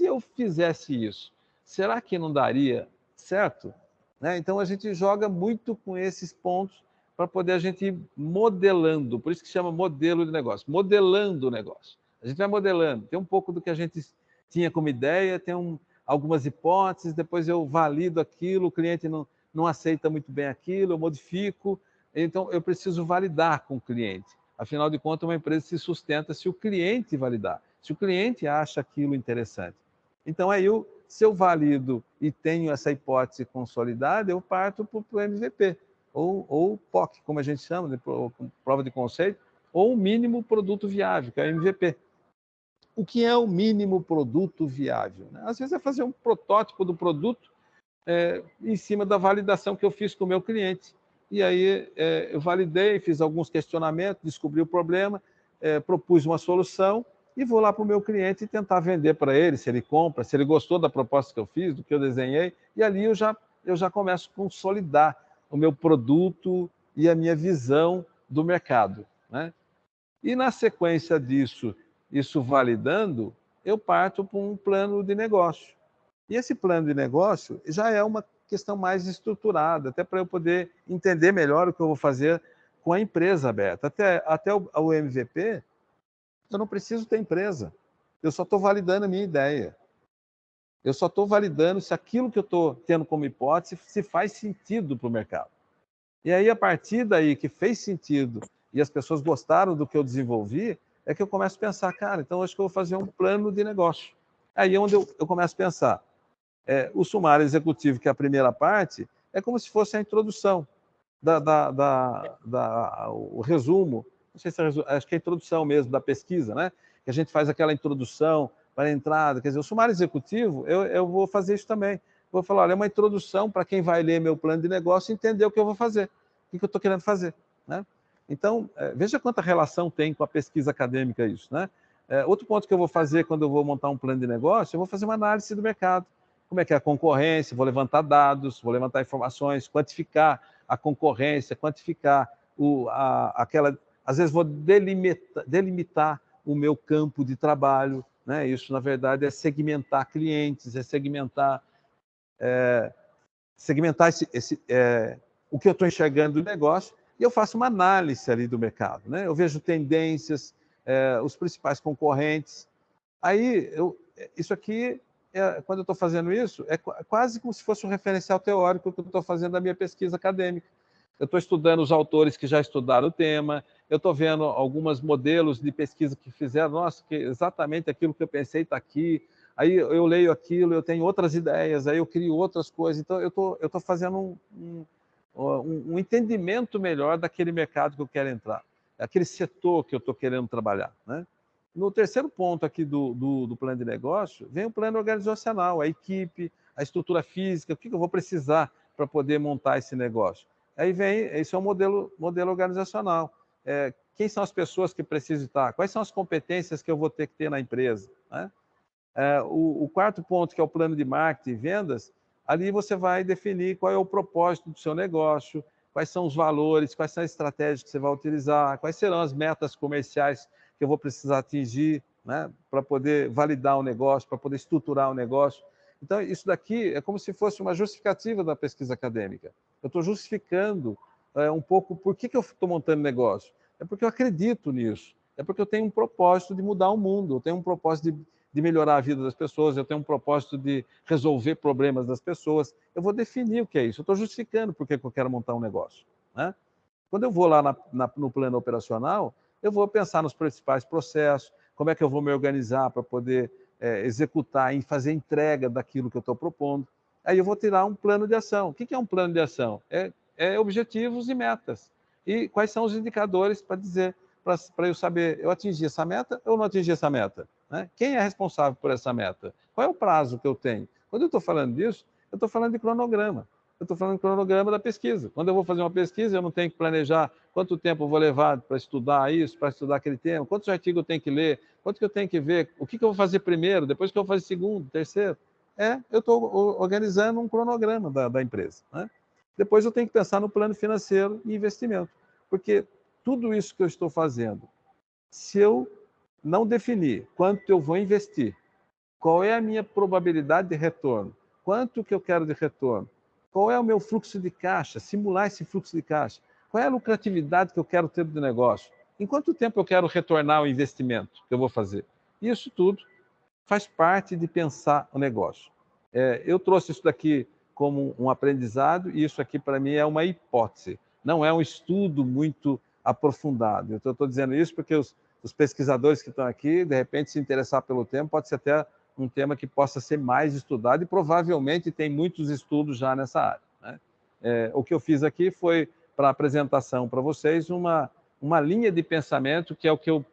S2: eu fizesse isso? Será que não daria certo? Né? Então, a gente joga muito com esses pontos para poder a gente ir modelando, por isso que chama modelo de negócio, modelando o negócio. A gente vai modelando, tem um pouco do que a gente tinha como ideia, tem algumas hipóteses, depois eu valido aquilo, o cliente não aceita muito bem aquilo, eu modifico, então eu preciso validar com o cliente. Afinal de contas, uma empresa se sustenta se o cliente validar, se o cliente acha aquilo interessante. Então, aí, se eu valido e tenho essa hipótese consolidada, eu parto para o MVP, ou POC, como a gente chama, de prova de conceito, ou o mínimo produto viável, que é o MVP. O que é o mínimo produto viável? Às vezes é fazer um protótipo do produto em cima da validação que eu fiz com o meu cliente. E aí eu validei, fiz alguns questionamentos, descobri o problema, propus uma solução e vou lá para o meu cliente e tentar vender para ele, se ele compra, se ele gostou da proposta que eu fiz, do que eu desenhei, e ali eu já começo a consolidar o meu produto e a minha visão do mercado, né? E na sequência disso, isso validando, eu parto para um plano de negócio. E esse plano de negócio já é uma questão mais estruturada, até para eu poder entender melhor o que eu vou fazer com a empresa aberta. Até o MVP, eu não preciso ter empresa. Eu só estou validando a minha ideia. Eu só estou validando se aquilo que eu estou tendo como hipótese se faz sentido para o mercado. E aí, a partir daí que fez sentido e as pessoas gostaram do que eu desenvolvi, é que eu começo a pensar, cara, então acho que eu vou fazer um plano de negócio. Aí é onde eu começo a pensar. O sumário executivo, que é a primeira parte, é como se fosse a introdução, o resumo, não sei se é resumo, acho que é a introdução mesmo da pesquisa, né? Que a gente faz aquela introdução para a entrada, quer dizer, o sumário executivo, eu vou fazer isso também. Vou falar, olha, é uma introdução para quem vai ler meu plano de negócio e entender o que eu vou fazer, o que eu estou querendo fazer, né? Então, veja quanta relação tem com a pesquisa acadêmica isso, né? Outro ponto que eu vou fazer quando eu vou montar um plano de negócio, eu vou fazer uma análise do mercado. Como é que é a concorrência, vou levantar dados, vou levantar informações, quantificar a concorrência, quantificar às vezes vou delimitar o meu campo de trabalho, né? Isso, na verdade, é segmentar clientes, é segmentar o que eu estou enxergando do negócio, e eu faço uma análise ali do mercado, né? Eu vejo tendências, os principais concorrentes. Aí, isso aqui, quando eu estou fazendo isso, é quase como se fosse um referencial teórico que eu estou fazendo da minha pesquisa acadêmica. Eu estou estudando os autores que já estudaram o tema, eu estou vendo alguns modelos de pesquisa que fizeram, nossa, que exatamente aquilo que eu pensei está aqui, aí eu leio aquilo, eu tenho outras ideias, aí eu crio outras coisas, então eu estou fazendo um entendimento melhor daquele mercado que eu quero entrar, aquele setor que eu estou querendo trabalhar, né? No terceiro ponto aqui do plano de negócio, vem o plano organizacional, a equipe, a estrutura física, o que eu vou precisar para poder montar esse negócio. Aí vem, isso é um modelo organizacional. Quem são as pessoas que precisam estar? Quais são as competências que eu vou ter que ter na empresa, né? O quarto ponto, que é o plano de marketing e vendas, ali você vai definir qual é o propósito do seu negócio, quais são os valores, quais são as estratégias que você vai utilizar, quais serão as metas comerciais que eu vou precisar atingir, né, para poder validar o negócio, para poder estruturar o negócio. Então, isso daqui é como se fosse uma justificativa da pesquisa acadêmica. Eu estou justificando um pouco por que eu estou montando negócio. É porque eu acredito nisso. É porque eu tenho um propósito de mudar o mundo, eu tenho um propósito de melhorar a vida das pessoas, eu tenho um propósito de resolver problemas das pessoas. Eu vou definir o que é isso. Eu estou justificando por que eu quero montar um negócio, né? Quando eu vou lá no plano operacional, eu vou pensar nos principais processos, como é que eu vou me organizar para poder executar e fazer entrega daquilo que eu estou propondo. Aí eu vou tirar um plano de ação. O que é um plano de ação? É objetivos e metas. E quais são os indicadores para dizer, para eu saber, eu atingi essa meta ou não atingi essa meta, né? Quem é responsável por essa meta? Qual é o prazo que eu tenho? Quando eu estou falando disso, eu estou falando de cronograma. Eu estou falando do cronograma da pesquisa. Quando eu vou fazer uma pesquisa, eu não tenho que planejar quanto tempo eu vou levar para estudar isso, para estudar aquele tema, quantos artigos eu tenho que ler, quanto que eu tenho que ver, o que eu vou fazer primeiro, depois o que eu vou fazer segundo, terceiro. Eu estou organizando um cronograma da empresa, né? Depois eu tenho que pensar no plano financeiro e investimento, porque tudo isso que eu estou fazendo, se eu não definir quanto eu vou investir, qual é a minha probabilidade de retorno, quanto que eu quero de retorno, qual é o meu fluxo de caixa, simular esse fluxo de caixa, qual é a lucratividade que eu quero ter do negócio, em quanto tempo eu quero retornar o investimento que eu vou fazer. Isso tudo faz parte de pensar o negócio. Eu trouxe isso daqui como um aprendizado e isso aqui para mim é uma hipótese, não é um estudo muito aprofundado. Eu estou dizendo isso porque os pesquisadores que estão aqui, de repente, se interessar pelo tema, pode ser até um tema que possa ser mais estudado e provavelmente tem muitos estudos já nessa área, né? O que eu fiz aqui foi, para apresentação para vocês, uma linha de pensamento que é o que eu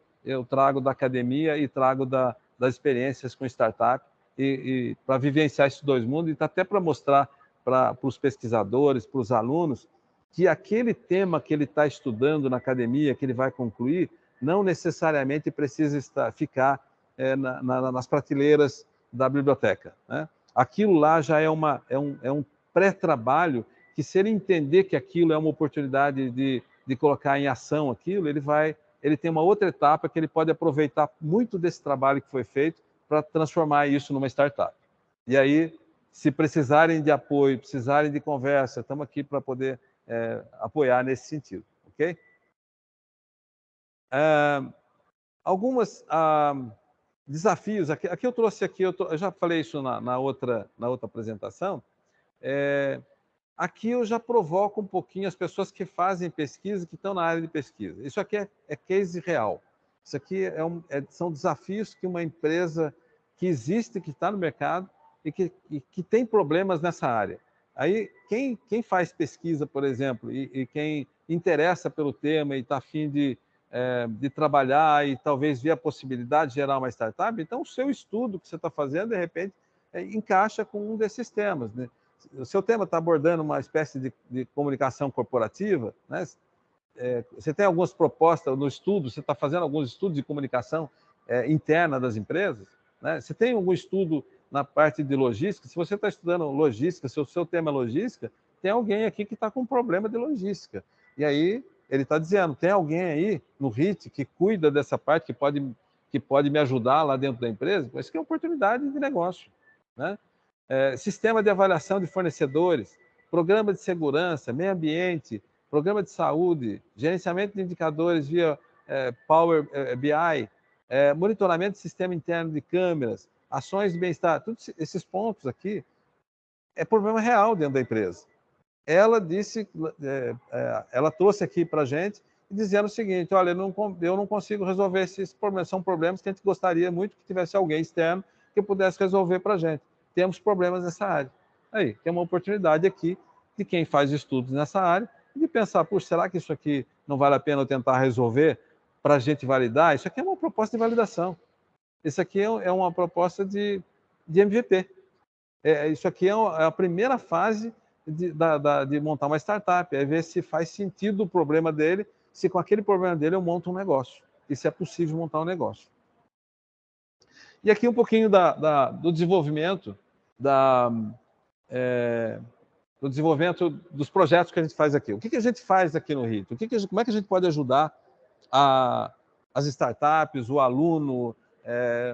S2: trago da academia e trago das experiências com startup e para vivenciar esses dois mundos e até para mostrar para os pesquisadores, para os alunos, que aquele tema que ele está estudando na academia, que ele vai concluir, não necessariamente precisa ficar nas prateleiras da biblioteca, né? Aquilo lá já é um pré-trabalho que, se ele entender que aquilo é uma oportunidade de colocar em ação aquilo, ele tem uma outra etapa que ele pode aproveitar muito desse trabalho que foi feito para transformar isso numa startup. E aí, se precisarem de apoio, precisarem de conversa, estamos aqui para poder apoiar nesse sentido, ok? Alguns desafios, aqui eu trouxe aqui, eu já falei isso na outra apresentação, aqui eu já provoco um pouquinho as pessoas que fazem pesquisa, que estão na área de pesquisa. Isso aqui é case real. Isso aqui são desafios que uma empresa que existe, que está no mercado e que tem problemas nessa área. Aí, quem faz pesquisa, por exemplo, e quem interessa pelo tema e está a fim de trabalhar e talvez ver a possibilidade de gerar uma startup, então o seu estudo que você está fazendo, de repente, encaixa com um desses temas, né? O seu tema está abordando uma espécie de comunicação corporativa, né? Você tem algumas propostas no estudo, você está fazendo alguns estudos de comunicação interna das empresas, né? Você tem algum estudo na parte de logística? Se você está estudando logística, se o seu tema é logística, tem alguém aqui que está com um problema de logística. E aí, ele está dizendo, tem alguém aí no HIT que cuida dessa parte, que pode me ajudar lá dentro da empresa? Isso que é oportunidade de negócio, né? Sistema de avaliação de fornecedores, programa de segurança, meio ambiente, programa de saúde, gerenciamento de indicadores via Power BI, monitoramento de sistema interno de câmeras, ações de bem-estar, todos esses pontos aqui é problema real dentro da empresa. Ela disse, ela trouxe aqui para a gente dizendo o seguinte: olha, eu não consigo resolver esses problemas, são problemas que a gente gostaria muito que tivesse alguém externo que pudesse resolver para a gente. Temos problemas nessa área. Aí, tem uma oportunidade aqui de quem faz estudos nessa área de pensar, puxa, será que isso aqui não vale a pena eu tentar resolver para a gente validar? Isso aqui é uma proposta de validação. Isso aqui é uma proposta de MVP. Isso aqui é a primeira fase de montar uma startup, é ver se faz sentido o problema dele, se com aquele problema dele eu monto um negócio, e se é possível montar um negócio. E aqui um pouquinho do desenvolvimento, do desenvolvimento dos projetos que a gente faz aqui. O que a gente faz aqui no HIT? Como é que a gente pode ajudar as startups, o aluno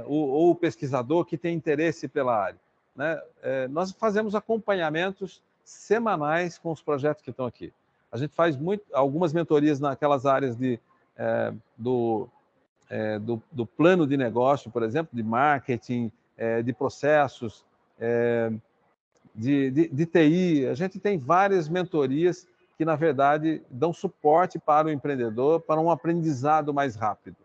S2: ou o pesquisador que tem interesse pela área, né? Nós fazemos acompanhamentos semanais com os projetos que estão aqui. A gente faz algumas mentorias naquelas áreas do plano de negócio, por exemplo, de marketing, de processos, de TI. A gente tem várias mentorias que, na verdade, dão suporte para o empreendedor, para um aprendizado mais rápido.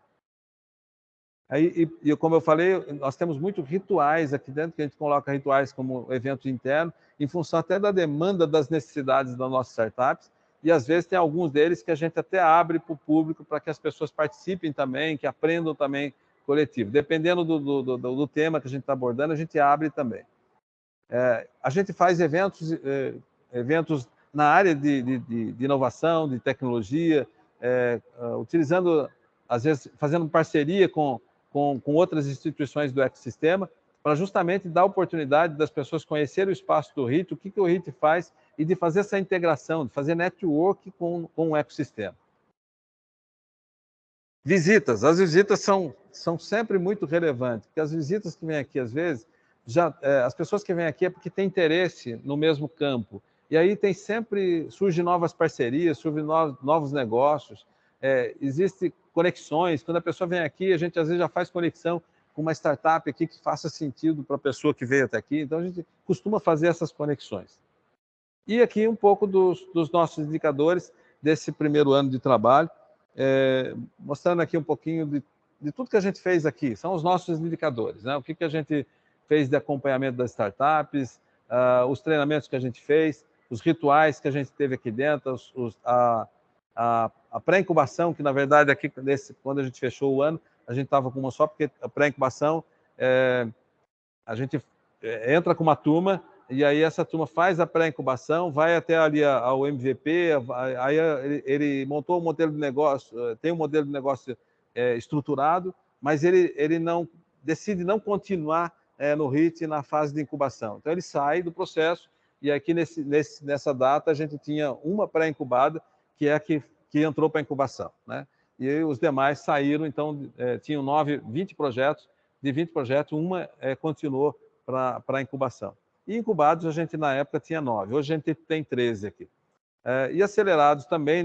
S2: Aí, como eu falei, nós temos muitos rituais aqui dentro, que a gente coloca rituais como evento interno, em função até da demanda das necessidades das nossas startups, e às vezes tem alguns deles que a gente até abre para o público, para que as pessoas participem também, que aprendam também coletivo. Dependendo do tema que a gente está abordando, a gente abre também. A gente faz eventos na área de inovação, de tecnologia, utilizando, às vezes, fazendo parceria com outras instituições do ecossistema, para justamente dar oportunidade das pessoas conhecerem o espaço do HIT, o que o HIT faz, e de fazer essa integração, de fazer network com o ecossistema. Visitas. As visitas são sempre muito relevantes, porque as visitas que vêm aqui, às vezes, as pessoas que vêm aqui é porque têm interesse no mesmo campo. E aí surgem novas parcerias, surgem novos negócios, existem conexões. Quando a pessoa vem aqui, a gente às vezes já faz conexão com uma startup aqui que faça sentido para a pessoa que veio até aqui. Então, a gente costuma fazer essas conexões. E aqui um pouco dos nossos indicadores desse primeiro ano de trabalho. mostrando aqui um pouquinho de tudo que a gente fez aqui. São os nossos indicadores, né? O que a gente fez de acompanhamento das startups, os treinamentos que a gente fez, os rituais que a gente teve aqui dentro, a pré-incubação, que na verdade aqui, quando a gente fechou o ano, a gente estava com uma só, porque a pré-incubação, a gente entra com uma turma, e aí essa turma faz a pré-incubação, vai até ali ao MVP, aí ele montou um modelo de negócio, tem um modelo de negócio estruturado, mas ele não decide não continuar no HIT na fase de incubação. Então ele sai do processo, e aqui nessa data a gente tinha uma pré-incubada, que é a que entrou para a incubação, né? E aí os demais saíram, então tinham 20 projetos, de 20 projetos, uma continuou para a incubação. E incubados a gente na época tinha 9, hoje a gente tem 13 aqui. E acelerados também,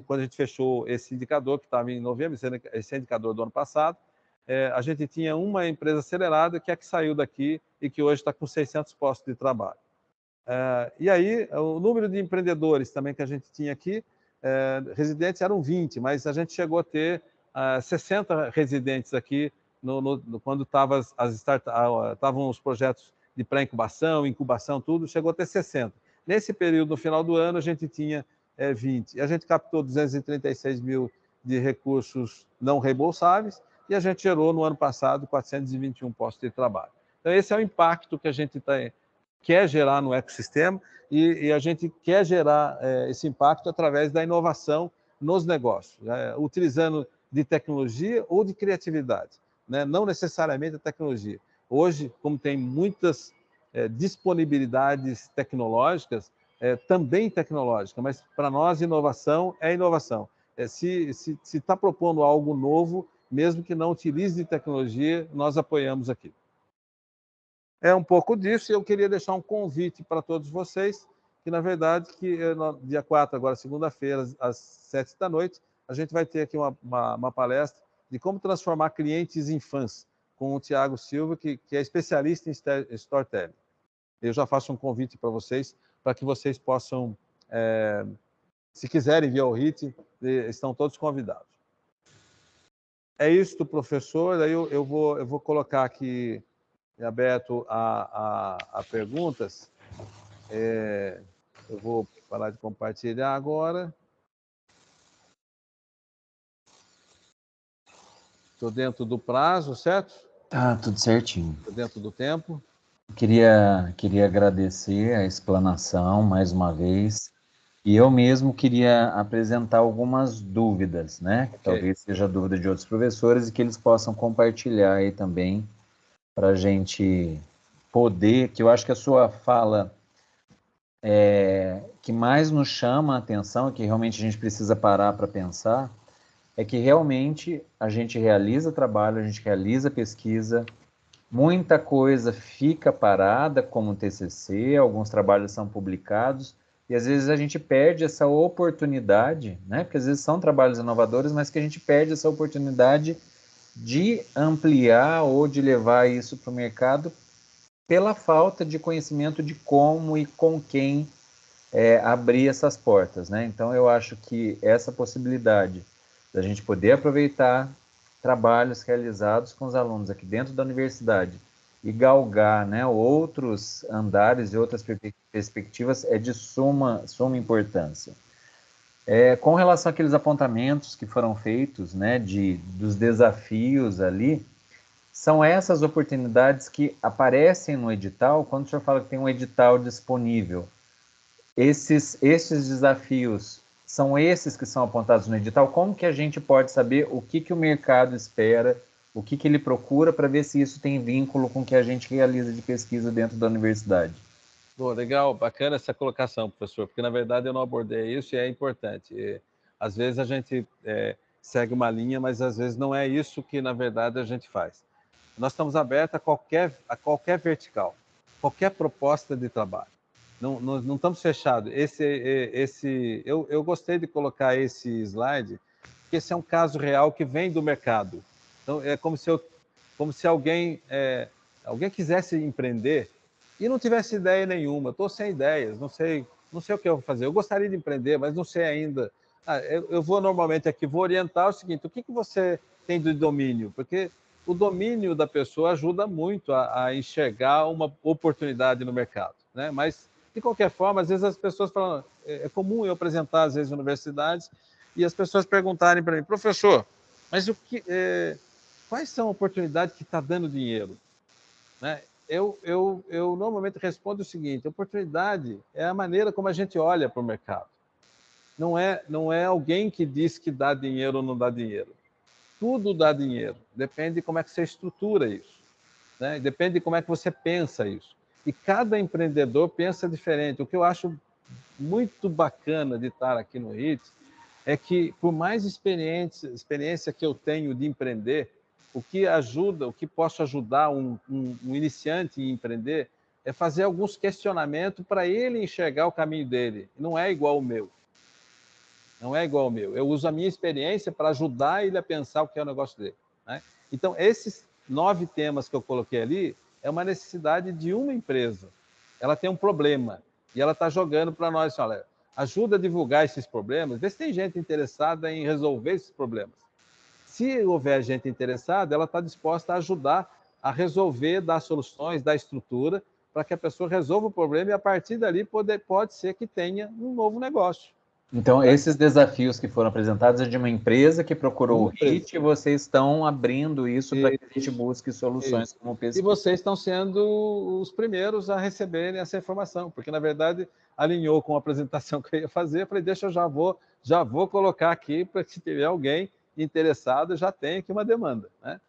S2: quando a gente fechou esse indicador, que estava em novembro, esse indicador do ano passado, a gente tinha uma empresa acelerada, que é a que saiu daqui e que hoje está com 600 postos de trabalho. E aí, o número de empreendedores também que a gente tinha aqui, residentes eram 20, mas a gente chegou a ter 60 residentes aqui quando estavam os projetos de pré-incubação, incubação, tudo, chegou a ter 60. Nesse período, no final do ano, a gente tinha 20. E a gente captou 236 mil de recursos não reembolsáveis e a gente gerou, no ano passado, 421 postos de trabalho. Então, esse é o impacto que a gente quer gerar no ecossistema e a gente quer gerar esse impacto através da inovação nos negócios, utilizando de tecnologia ou de criatividade, né? Não necessariamente a tecnologia. Hoje, como tem muitas disponibilidades tecnológicas, também tecnológica, mas para nós inovação é inovação. Se está propondo algo novo, mesmo que não utilize de tecnologia, nós apoiamos aqui. É um pouco disso, e eu queria deixar um convite para todos vocês, que na verdade, no dia 4, agora segunda-feira, às 7 da noite, a gente vai ter aqui uma palestra de como transformar clientes em fãs, com o Thiago Silva, que é especialista em storytelling. Eu já faço um convite para vocês, para que vocês possam, se quiserem vir ao HIT, estão todos convidados. É isso, professor. Daí eu vou colocar aqui aberto a perguntas. Eu vou parar de compartilhar agora. Estou dentro do prazo, certo?
S1: Tá, tudo certinho.
S2: Estou dentro do tempo.
S1: Queria agradecer a explanação mais uma vez. E eu mesmo queria apresentar algumas dúvidas, né? Que talvez seja dúvida de outros professores e que eles possam compartilhar aí também para a gente poder, que eu acho que a sua fala que mais nos chama a atenção, que realmente a gente precisa parar para pensar, é que realmente a gente realiza trabalho, a gente realiza pesquisa, muita coisa fica parada, como o TCC, alguns trabalhos são publicados, e às vezes a gente perde essa oportunidade, né? Porque às vezes são trabalhos inovadores, mas que a gente perde essa oportunidade de ampliar ou de levar isso para o mercado pela falta de conhecimento de como e com quem abrir essas portas, né? Então eu acho que essa possibilidade da gente poder aproveitar trabalhos realizados com os alunos aqui dentro da universidade e galgar, né, outros andares e outras perspectivas é de suma importância. Com relação àqueles apontamentos que foram feitos, né, dos desafios ali, são essas oportunidades que aparecem no edital, quando o senhor fala que tem um edital disponível. Esses desafios são esses que são apontados no edital? Como que a gente pode saber o que o mercado espera, o que ele procura, para ver se isso tem vínculo com o que a gente realiza de pesquisa dentro da universidade?
S2: Bom, legal, bacana essa colocação, professor, porque na verdade eu não abordei isso e é importante. Às vezes a gente segue uma linha, mas às vezes não é isso que na verdade a gente faz. Nós estamos abertos a qualquer vertical, qualquer proposta de trabalho. Não estamos fechados. Eu gostei de colocar esse slide, porque esse é um caso real que vem do mercado. Então, é como se alguém quisesse empreender e não tivesse ideia nenhuma. Estou sem ideias, não sei o que eu vou fazer. Eu gostaria de empreender, mas não sei ainda Eu vou normalmente aqui, vou orientar o seguinte, o que você tem de domínio? Porque o domínio da pessoa ajuda muito a enxergar uma oportunidade no mercado, né? Mas, de qualquer forma, às vezes as pessoas falam, é comum eu apresentar, às vezes, universidades, e as pessoas perguntarem para mim, professor, mas quais são as oportunidades que está dando dinheiro? Né? Eu normalmente respondo o seguinte, oportunidade é a maneira como a gente olha para o mercado. Não é alguém que diz que dá dinheiro ou não dá dinheiro. Tudo dá dinheiro. Depende de como é que você estrutura isso. Né? Depende de como é que você pensa isso. E cada empreendedor pensa diferente. O que eu acho muito bacana de estar aqui no HIT é que, por mais experiência que eu tenho de empreender, o que posso ajudar um iniciante em empreender é fazer alguns questionamentos para ele enxergar o caminho dele. Não é igual ao meu. Não é igual ao meu. Eu uso a minha experiência para ajudar ele a pensar o que é o negócio dele. Né? Então, esses 9 temas que eu coloquei ali é uma necessidade de uma empresa. Ela tem um problema e ela está jogando para nós, assim, olha, ajuda a divulgar esses problemas, vê se tem gente interessada em resolver esses problemas. Se houver gente interessada, ela está disposta a ajudar a resolver, dar soluções, dar estrutura, para que a pessoa resolva o problema e, a partir dali, pode ser que tenha um novo negócio.
S1: Então, esses desafios que foram apresentados é de uma empresa que procurou o HIT e vocês estão abrindo isso para que a gente busque soluções como pesquisa.
S2: E vocês estão sendo os primeiros a receberem essa informação, porque, na verdade, alinhou com a apresentação que eu ia fazer, eu falei, deixa eu já vou colocar aqui para que, se tiver alguém interessado, já tem aqui uma demanda. Né?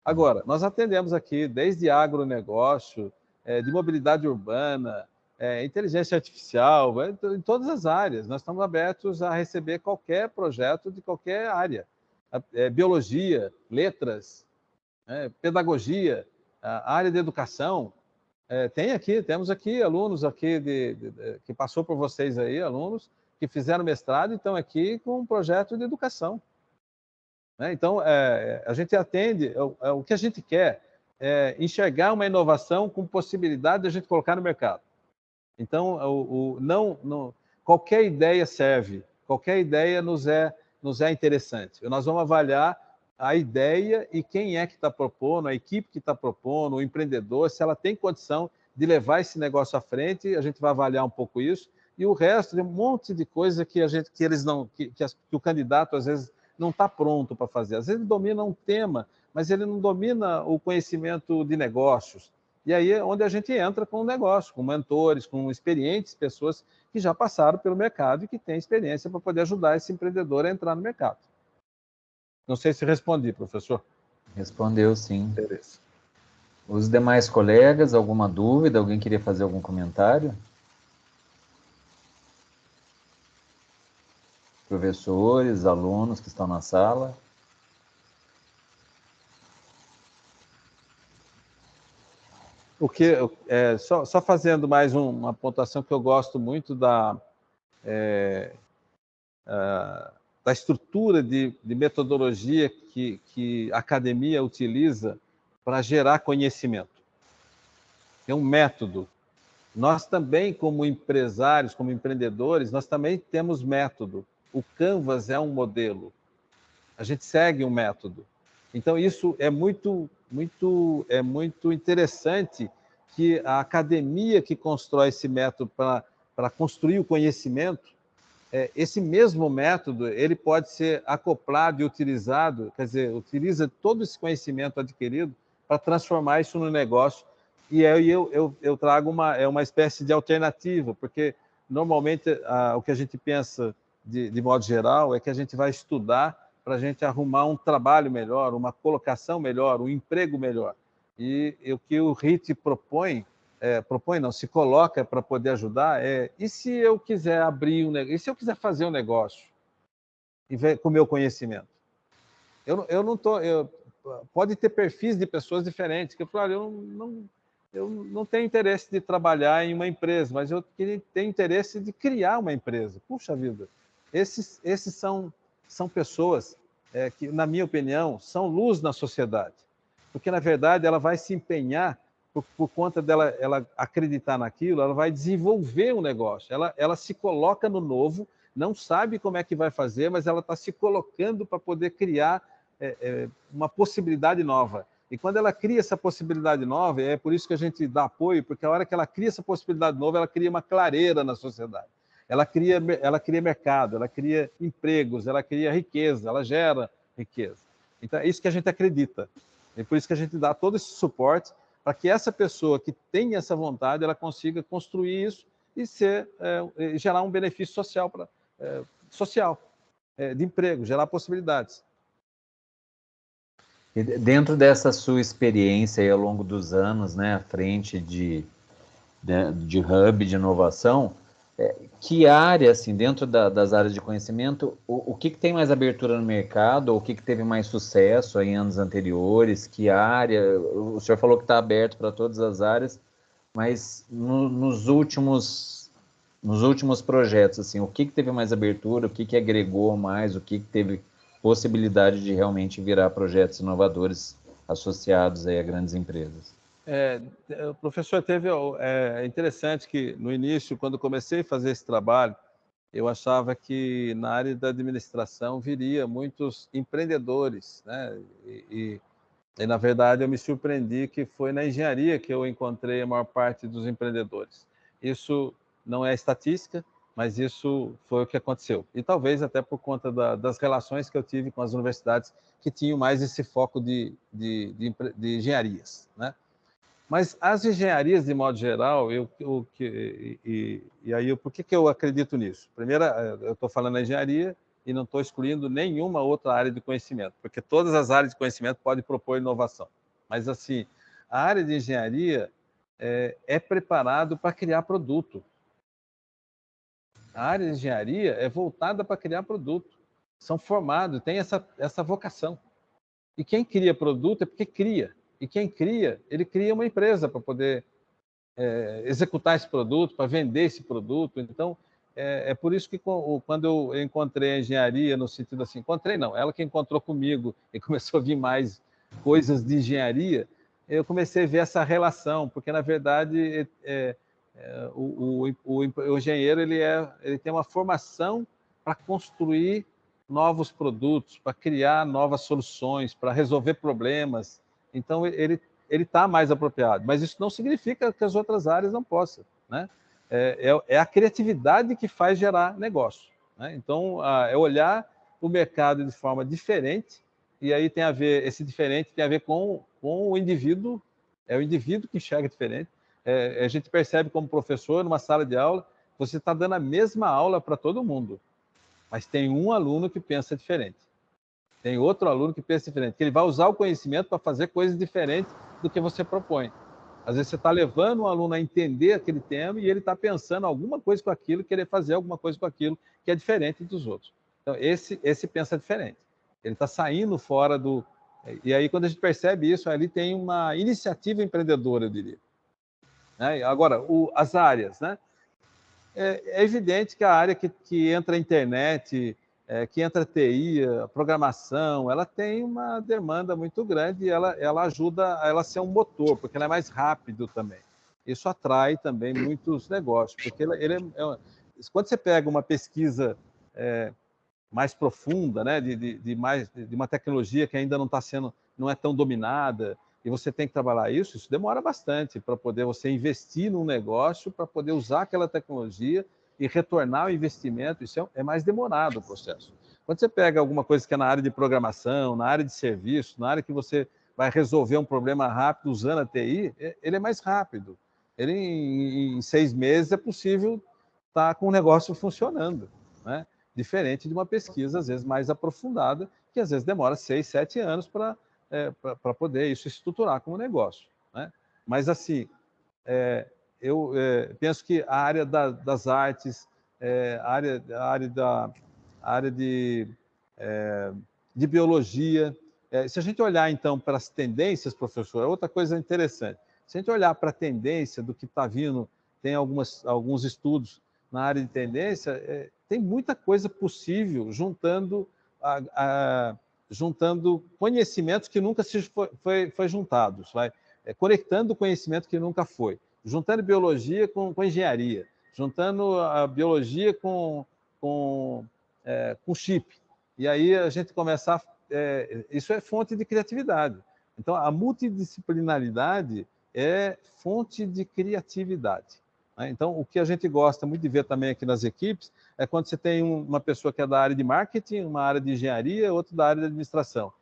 S2: Agora, nós atendemos aqui desde agronegócio, de mobilidade urbana, inteligência artificial, em todas as áreas. Nós estamos abertos a receber qualquer projeto de qualquer área. Biologia, letras, pedagogia, a área de educação. Temos aqui alunos aqui que passou por vocês aí, alunos que fizeram mestrado e estão aqui com um projeto de educação. Então, a gente atende, o que a gente quer é enxergar uma inovação com possibilidade de a gente colocar no mercado. Então, qualquer ideia serve, qualquer ideia nos é interessante. Nós vamos avaliar a ideia e quem é que está propondo, a equipe que está propondo, o empreendedor, se ela tem condição de levar esse negócio à frente, a gente vai avaliar um pouco isso, e o resto tem um monte de coisa que o candidato, às vezes, não está pronto para fazer. Às vezes ele domina um tema, mas ele não domina o conhecimento de negócios. E aí é onde a gente entra com o negócio, com mentores, com experientes, pessoas que já passaram pelo mercado e que têm experiência para poder ajudar esse empreendedor a entrar no mercado. Não sei se respondi, professor.
S1: Respondeu, sim.
S2: Beleza.
S1: Os demais colegas, alguma dúvida? Alguém queria fazer algum comentário? Professores, alunos que estão na sala?
S2: Só fazendo mais uma pontuação que eu gosto muito da estrutura de metodologia que a academia utiliza para gerar conhecimento. É um método. Nós também, como empresários, como empreendedores, nós também temos método. O Canvas é um modelo. A gente segue um método. Então, isso é muito interessante, que a academia que constrói esse método para construir o conhecimento, esse mesmo método ele pode ser acoplado e utilizado, quer dizer, utiliza todo esse conhecimento adquirido para transformar isso no negócio. E aí eu trago uma espécie de alternativa, porque normalmente o que a gente pensa de modo geral é que a gente vai estudar para a gente arrumar um trabalho melhor, uma colocação melhor, um emprego melhor. E o que o HIT se coloca para poder ajudar e se eu quiser abrir um negócio, e se eu quiser fazer um negócio com o meu conhecimento? Pode ter perfis de pessoas diferentes, que eu falo, eu não tenho interesse de trabalhar em uma empresa, mas eu tenho interesse de criar uma empresa. Puxa vida, esses são pessoas que, na minha opinião, são luz na sociedade, porque, na verdade, ela vai se empenhar por conta dela ela acreditar naquilo, ela vai desenvolver um negócio, ela se coloca no novo, não sabe como é que vai fazer, mas ela está se colocando para poder criar uma possibilidade nova. E quando ela cria essa possibilidade nova, é por isso que a gente dá apoio, porque a hora que ela cria essa possibilidade nova, ela cria uma clareira na sociedade. Ela cria mercado, ela cria empregos, ela cria riqueza, ela gera riqueza. Então, é isso que a gente acredita. É por isso que a gente dá todo esse suporte para que essa pessoa que tem essa vontade, ela consiga construir isso e gerar um benefício social, de emprego, gerar possibilidades.
S1: E dentro dessa sua experiência aí ao longo dos anos, né, à frente de hub de inovação, que área, assim, dentro das áreas de conhecimento, o que tem mais abertura no mercado, ou o que teve mais sucesso aí em anos anteriores, que área, o senhor falou que está aberto para todas as áreas, mas nos últimos projetos, assim, o que teve mais abertura, o que agregou mais, o que teve possibilidade de realmente virar projetos inovadores associados aí a grandes empresas?
S2: O professor é interessante que no início, quando comecei a fazer esse trabalho, eu achava que na área da administração viria muitos empreendedores, né? E na verdade eu me surpreendi que foi na engenharia que eu encontrei a maior parte dos empreendedores. Isso não é estatística, mas isso foi o que aconteceu. E talvez até por conta das relações que eu tive com as universidades que tinham mais esse foco de engenharias, né? Mas as engenharias, de modo geral, por que eu acredito nisso? Primeiro, eu estou falando da engenharia e não estou excluindo nenhuma outra área de conhecimento, porque todas as áreas de conhecimento podem propor inovação. Mas, assim, a área de engenharia é preparado para criar produto. A área de engenharia é voltada para criar produto. São formados, tem essa vocação. E quem cria produto é porque cria. E quem cria, ele cria uma empresa para poder executar esse produto, para vender esse produto. Então, é por isso que quando eu encontrei a engenharia, no sentido assim, encontrei não, ela que encontrou comigo e começou a vir mais coisas de engenharia, eu comecei a ver essa relação, porque, na verdade, o engenheiro ele tem uma formação para construir novos produtos, para criar novas soluções, para resolver problemas. Então, ele está mais apropriado. Mas isso não significa que as outras áreas não possam, né? É a criatividade que faz gerar negócio, né? Então, é olhar o mercado de forma diferente, e aí esse diferente tem a ver com o indivíduo, é o indivíduo que enxerga diferente. A gente percebe como professor, numa sala de aula, você está dando a mesma aula para todo mundo, mas tem um aluno que pensa diferente. Tem outro aluno que pensa diferente, que ele vai usar o conhecimento para fazer coisas diferentes do que você propõe. Às vezes você está levando um aluno a entender aquele tema e ele está pensando alguma coisa com aquilo, querer fazer alguma coisa com aquilo que é diferente dos outros. Então, esse pensa diferente. Ele está saindo fora do... E aí, quando a gente percebe isso, ali tem uma iniciativa empreendedora, eu diria. Agora, as áreas, né? É evidente que a área que entra a internet, que entra a TI, a programação, ela tem uma demanda muito grande e ela ajuda a ela ser um motor, porque ela é mais rápido também. Isso atrai também muitos negócios, porque quando você pega uma pesquisa mais profunda, né, de uma tecnologia que ainda não é tão dominada, e você tem que trabalhar isso demora bastante para poder você investir num negócio, para poder usar aquela tecnologia e retornar o investimento. Isso é mais demorado o processo. Quando você pega alguma coisa que é na área de programação, na área de serviço, na área que você vai resolver um problema rápido usando a TI, ele é mais rápido. Ele, em 6 meses, é possível estar com o negócio funcionando, né? Diferente de uma pesquisa, às vezes, mais aprofundada, que às vezes demora 6, 7 anos para poder isso estruturar como negócio, né? Mas, assim, eu penso que a área das artes, a área de biologia, se a gente olhar, então, para as tendências, professor, é outra coisa interessante. Se a gente olhar para a tendência do que está vindo, tem alguns estudos na área de tendência, tem muita coisa possível juntando conhecimentos que nunca foi juntados, conectando conhecimento que nunca foi, juntando biologia com engenharia, juntando a biologia com com chip. E aí a gente começa a... isso é fonte de criatividade. Então, a multidisciplinaridade é fonte de criatividade. Né? Então, o que a gente gosta muito de ver também aqui nas equipes é quando você tem uma pessoa que é da área de marketing, uma área de engenharia, outra da área de administração.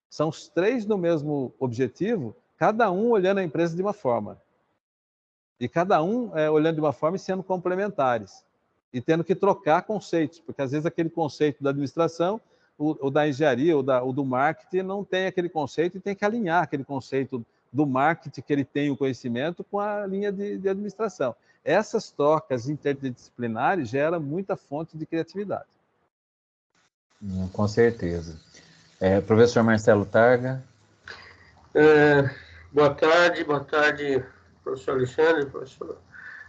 S2: São os três no mesmo objetivo, cada um olhando a empresa de uma forma. E cada um olhando de uma forma e sendo complementares. E tendo que trocar conceitos, porque às vezes aquele conceito da administração, ou da engenharia, ou do marketing, não tem aquele conceito e tem que alinhar aquele conceito do marketing que ele tem o conhecimento com a linha de administração. Essas trocas interdisciplinares geram muita fonte de criatividade.
S1: Com certeza. Professor Marcelo Targa.
S3: Boa tarde, professor Alexandre, professor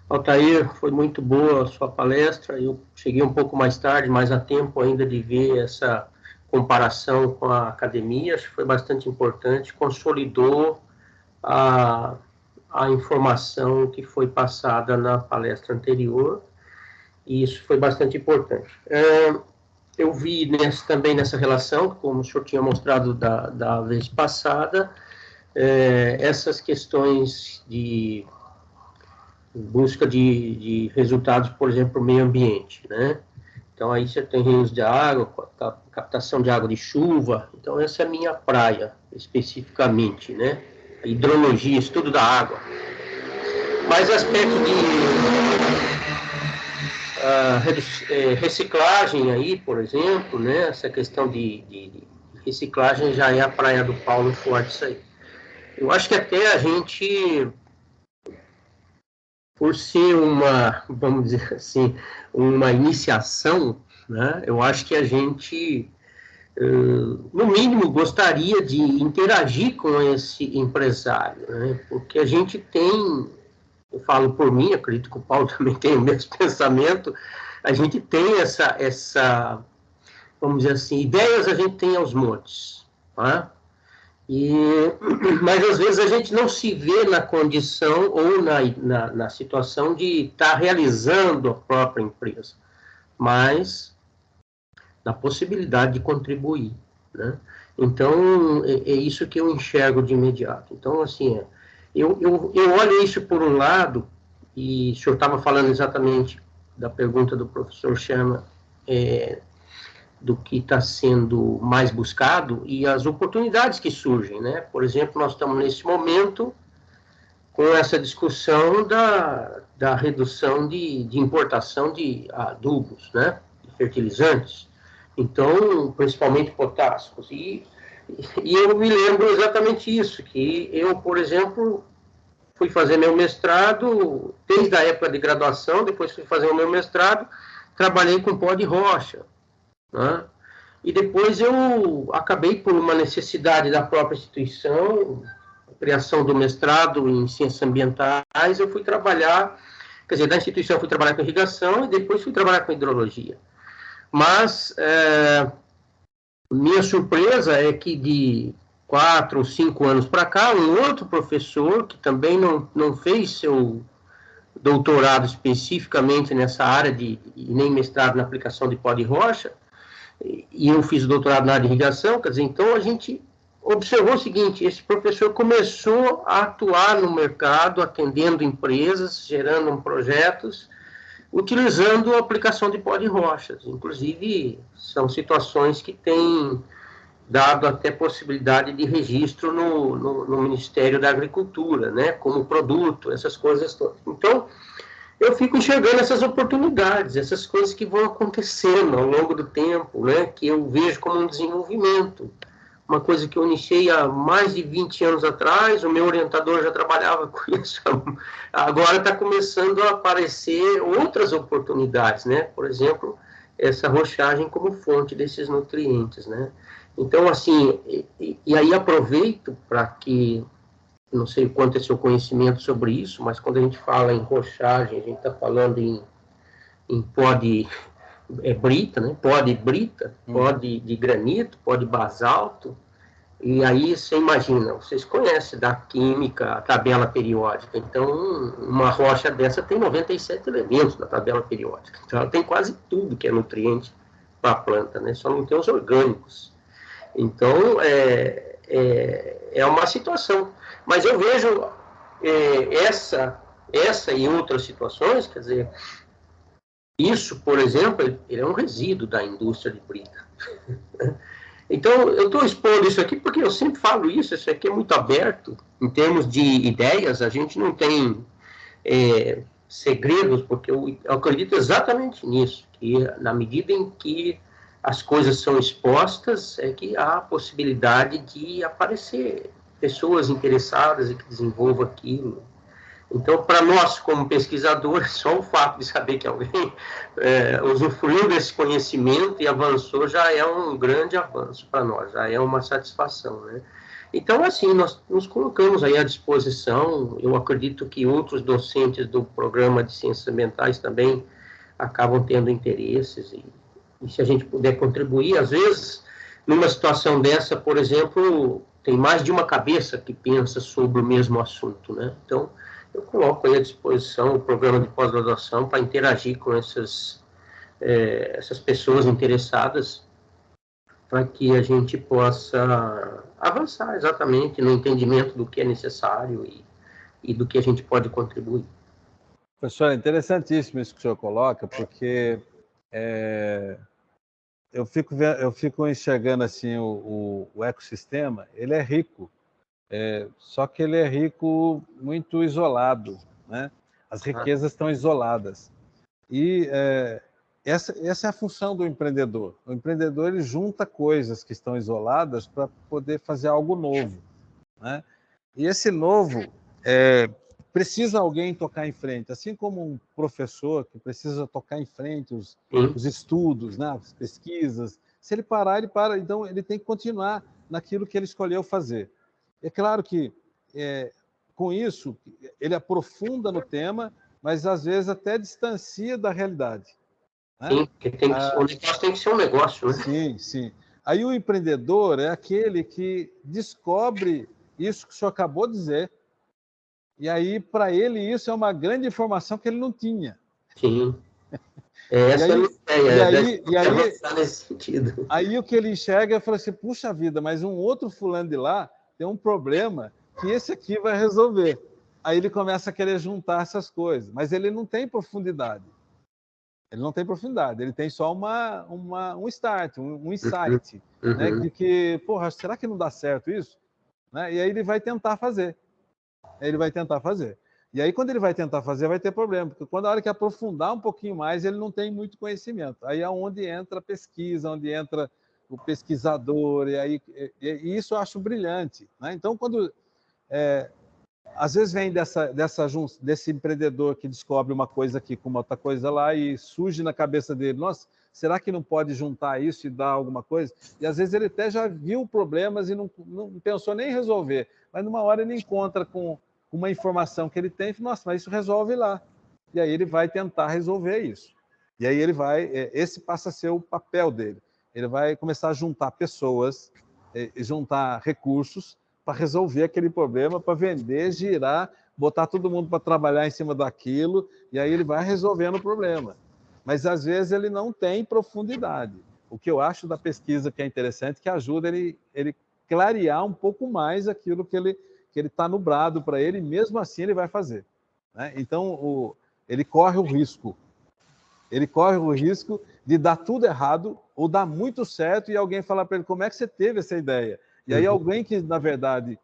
S3: Altair. Foi muito boa a sua palestra. Eu cheguei um pouco mais tarde, mas há tempo ainda de ver essa comparação com a academia. Acho que foi bastante importante, consolidou a informação que foi passada na palestra anterior, e isso foi bastante importante. Eu vi também nessa relação, como o senhor tinha mostrado da vez passada, essas questões de busca de resultados, por exemplo, o meio ambiente, né? Então, aí você tem rios de água, captação de água de chuva. Então, essa é a minha praia, especificamente, né? A hidrologia, estudo da água. Mas aspecto de reciclagem aí, por exemplo, né? Essa questão de reciclagem já é a praia do Paulo forte, isso aí. Eu acho que até a gente, por ser vamos dizer assim, uma iniciação, né? Eu acho que a gente, no mínimo, gostaria de interagir com esse empresário, né? Porque a gente tem, eu falo por mim, acredito que o Paulo também tem o mesmo pensamento, a gente tem essa vamos dizer assim, ideias a gente tem aos montes, tá? Mas às vezes a gente não se vê na condição ou na situação de estar realizando a própria empresa, mas na possibilidade de contribuir, né? Então, é isso que eu enxergo de imediato. Então, assim, eu olho isso por um lado, e o senhor estava falando exatamente da pergunta do professor Chama, do que está sendo mais buscado e as oportunidades que surgem, né? Por exemplo, nós estamos nesse momento com essa discussão da redução de importação de adubos, né? De fertilizantes. Então, principalmente potássicos. E eu me lembro exatamente isso, que eu, por exemplo, fui fazer meu mestrado, desde a época de graduação, depois fui fazer o meu mestrado, trabalhei com pó de rocha, né? E depois eu acabei, por uma necessidade da própria instituição, a criação do mestrado em ciências ambientais, eu fui trabalhar, quer dizer, da instituição eu fui trabalhar com irrigação e depois fui trabalhar com hidrologia. Mas minha surpresa é que de 4 ou 5 anos para cá, um outro professor, que também não fez seu doutorado especificamente nessa área, e nem mestrado na aplicação de pó de rocha, e eu fiz o doutorado na área de irrigação, quer dizer, então a gente observou o seguinte: esse professor começou a atuar no mercado, atendendo empresas, gerando projetos, utilizando a aplicação de pó de rochas. Inclusive, são situações que têm dado até possibilidade de registro no Ministério da Agricultura, né, como produto, essas coisas todas. Então, eu fico enxergando essas oportunidades, essas coisas que vão acontecendo ao longo do tempo, né, que eu vejo como um desenvolvimento. Uma coisa que eu iniciei há mais de 20 anos atrás, o meu orientador já trabalhava com isso, agora está começando a aparecer outras oportunidades, né? Por exemplo, essa rochagem como fonte desses nutrientes, né? Então, assim, e aí aproveito para que, não sei o quanto é seu conhecimento sobre isso, mas quando a gente fala em rochagem, a gente está falando em pó de brita, né? Pó de brita, pó de granito, pó de basalto. E aí você imagina, vocês conhecem da química, a tabela periódica. Então, uma rocha dessa tem 97 elementos na tabela periódica. Então, ela tem quase tudo que é nutriente para a planta, né? Só não tem os orgânicos. Então, é uma situação. Mas eu vejo essa e outras situações, quer dizer, isso, por exemplo, ele é um resíduo da indústria de briga. Então, eu estou expondo isso aqui porque eu sempre falo isso aqui é muito aberto, em termos de ideias, a gente não tem segredos, porque eu acredito exatamente nisso, que na medida em que as coisas são expostas, é que há a possibilidade de aparecer pessoas interessadas e que desenvolvam aquilo. Então, para nós, como pesquisadores, só o fato de saber que alguém usufruiu desse conhecimento e avançou já é um grande avanço para nós, já é uma satisfação, né? Então, assim, nós nos colocamos aí à disposição. Eu acredito que outros docentes do programa de ciências ambientais também acabam tendo interesses e se a gente puder contribuir, às vezes, numa situação dessa, por exemplo, tem mais de uma cabeça que pensa sobre o mesmo assunto, né? Então, eu coloco aí à disposição o programa de pós-graduação para interagir com essas pessoas interessadas, para que a gente possa avançar exatamente no entendimento do que é necessário e do que a gente pode contribuir.
S2: Professor, é interessantíssimo isso que o senhor coloca, porque eu fico enxergando assim o ecossistema, ele é rico. Só que ele é rico muito isolado, né? As riquezas estão isoladas. E essa é a função do empreendedor. O empreendedor ele junta coisas que estão isoladas para poder fazer algo novo, né? E esse novo precisa alguém tocar em frente, assim como um professor que precisa tocar em frente os estudos, né? As pesquisas. Se ele parar, ele para. Então, ele tem que continuar naquilo que ele escolheu fazer. É claro que, com isso, ele aprofunda no tema, mas, às vezes, até distancia da realidade. Né?
S3: Sim, porque o negócio tem que ser um negócio. Né?
S2: Sim, sim. Aí o empreendedor é aquele que descobre isso que o senhor acabou de dizer, e aí, para ele, isso é uma grande informação que ele não tinha.
S3: Sim. Essa é a ideia, nesse sentido.
S2: Aí o que ele enxerga é falar assim, puxa vida, mas um outro fulano de lá tem um problema que esse aqui vai resolver. Aí ele começa a querer juntar essas coisas, mas ele não tem profundidade. Ele não tem profundidade, ele tem só um start, um insight, né? De que, porra, será que não dá certo isso? Né? E aí ele vai tentar fazer. E aí, quando ele vai tentar fazer, vai ter problema, porque quando a hora que aprofundar um pouquinho mais, ele não tem muito conhecimento. Aí é onde entra a pesquisa, onde entra o pesquisador, e isso eu acho brilhante. Né? Então, quando às vezes vem desse empreendedor que descobre uma coisa aqui com uma outra coisa lá e surge na cabeça dele, nossa, será que não pode juntar isso e dar alguma coisa? E às vezes ele até já viu problemas e não pensou nem em resolver, mas numa hora ele encontra com uma informação que ele tem e fala, nossa, mas isso resolve lá. E aí ele vai tentar resolver isso. E aí ele vai, esse passa a ser o papel dele. Ele vai começar a juntar pessoas, juntar recursos para resolver aquele problema, para vender, girar, botar todo mundo para trabalhar em cima daquilo, e aí ele vai resolvendo o problema. Mas, às vezes, ele não tem profundidade. O que eu acho da pesquisa que é interessante, que ajuda ele clarear um pouco mais aquilo que ele está nublado para ele, e mesmo assim ele vai fazer. Né? Então, ele corre o risco. Ele corre o risco de dar tudo errado ou dar muito certo e alguém falar para ele, como é que você teve essa ideia? E aí alguém que, na verdade,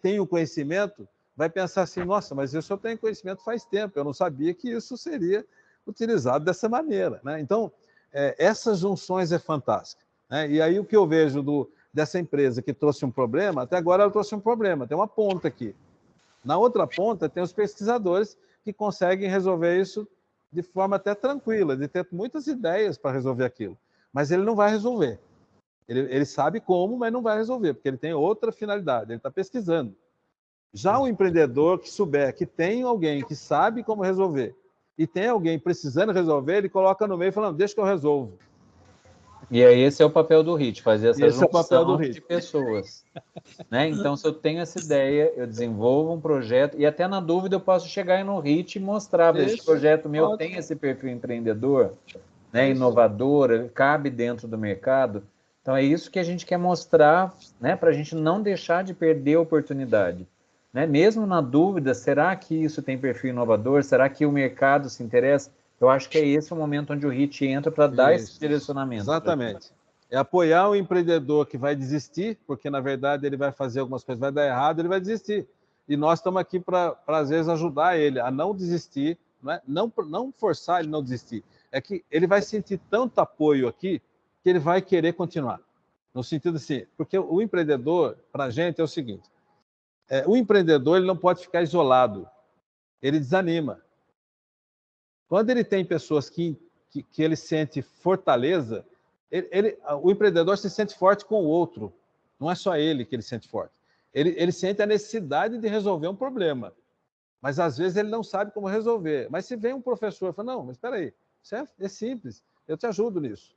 S2: tem o conhecimento, vai pensar assim, nossa, mas eu só tenho conhecimento faz tempo, eu não sabia que isso seria utilizado dessa maneira. Né? Então, essas junções é fantástica. Né? E aí o que eu vejo dessa empresa que trouxe um problema, até agora ela trouxe um problema, tem uma ponta aqui. Na outra ponta tem os pesquisadores que conseguem resolver isso de forma até tranquila, de ter muitas ideias para resolver aquilo. Mas ele não vai resolver. Ele sabe como, mas não vai resolver, porque ele tem outra finalidade, ele está pesquisando. Já o empreendedor que souber que tem alguém que sabe como resolver e tem alguém precisando resolver, ele coloca no meio falando, deixa que eu resolvo.
S1: E aí esse é o papel do HIT, fazer essa
S2: Esse é o papel do
S1: junção
S2: HIT.
S1: de pessoas. Né? Então, se eu tenho essa ideia, eu desenvolvo um projeto, e até na dúvida eu posso chegar aí no HIT e mostrar, esse projeto meu tem esse perfil empreendedor, né, inovador, cabe dentro do mercado. Então, é isso que a gente quer mostrar, né, para a gente não deixar de perder a oportunidade. Né? Mesmo na dúvida, será que isso tem perfil inovador? Será que o mercado se interessa? Eu acho que é esse o momento onde o HIT entra para dar esse direcionamento.
S2: Exatamente. É apoiar o empreendedor que vai desistir, porque, na verdade, ele vai fazer algumas coisas, vai dar errado, ele vai desistir. E nós estamos aqui para, às vezes, ajudar ele a não desistir, né? Não forçar ele a não desistir. É que ele vai sentir tanto apoio aqui que ele vai querer continuar. No sentido assim, porque o empreendedor, para a gente, é o seguinte, o empreendedor ele não pode ficar isolado, ele desanima. Quando ele tem pessoas que ele sente fortaleza, o empreendedor se sente forte com o outro. Não é só ele que ele sente forte. Ele sente a necessidade de resolver um problema. Mas, às vezes, ele não sabe como resolver. Mas se vem um professor e fala, não, mas espera aí, isso é simples, eu te ajudo nisso.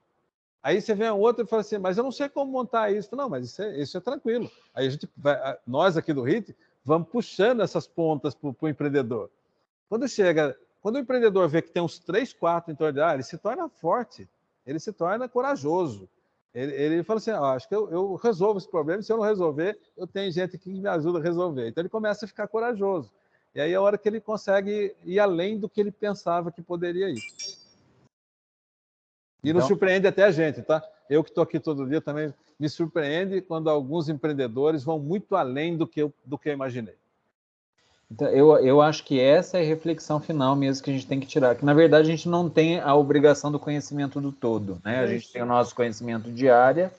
S2: Aí você vem um outro e fala assim, mas eu não sei como montar isso. Não, mas isso é tranquilo. Aí nós aqui do HIT, vamos puxando essas pontas para o empreendedor. Quando o empreendedor vê que tem uns 3, 4 em torno dele, ele se torna forte, ele se torna corajoso. Ele fala assim, acho que eu resolvo esse problema, se eu não resolver, eu tenho gente aqui que me ajuda a resolver. Então ele começa a ficar corajoso. E aí é a hora que ele consegue ir além do que ele pensava que poderia ir. E nos surpreende até a gente, tá? Eu que estou aqui todo dia também me surpreende quando alguns empreendedores vão muito além do que eu imaginei.
S1: Então, eu acho que essa é a reflexão final mesmo que a gente tem que tirar, que na verdade a gente não tem a obrigação do conhecimento do todo, né? A gente tem o nosso conhecimento de área,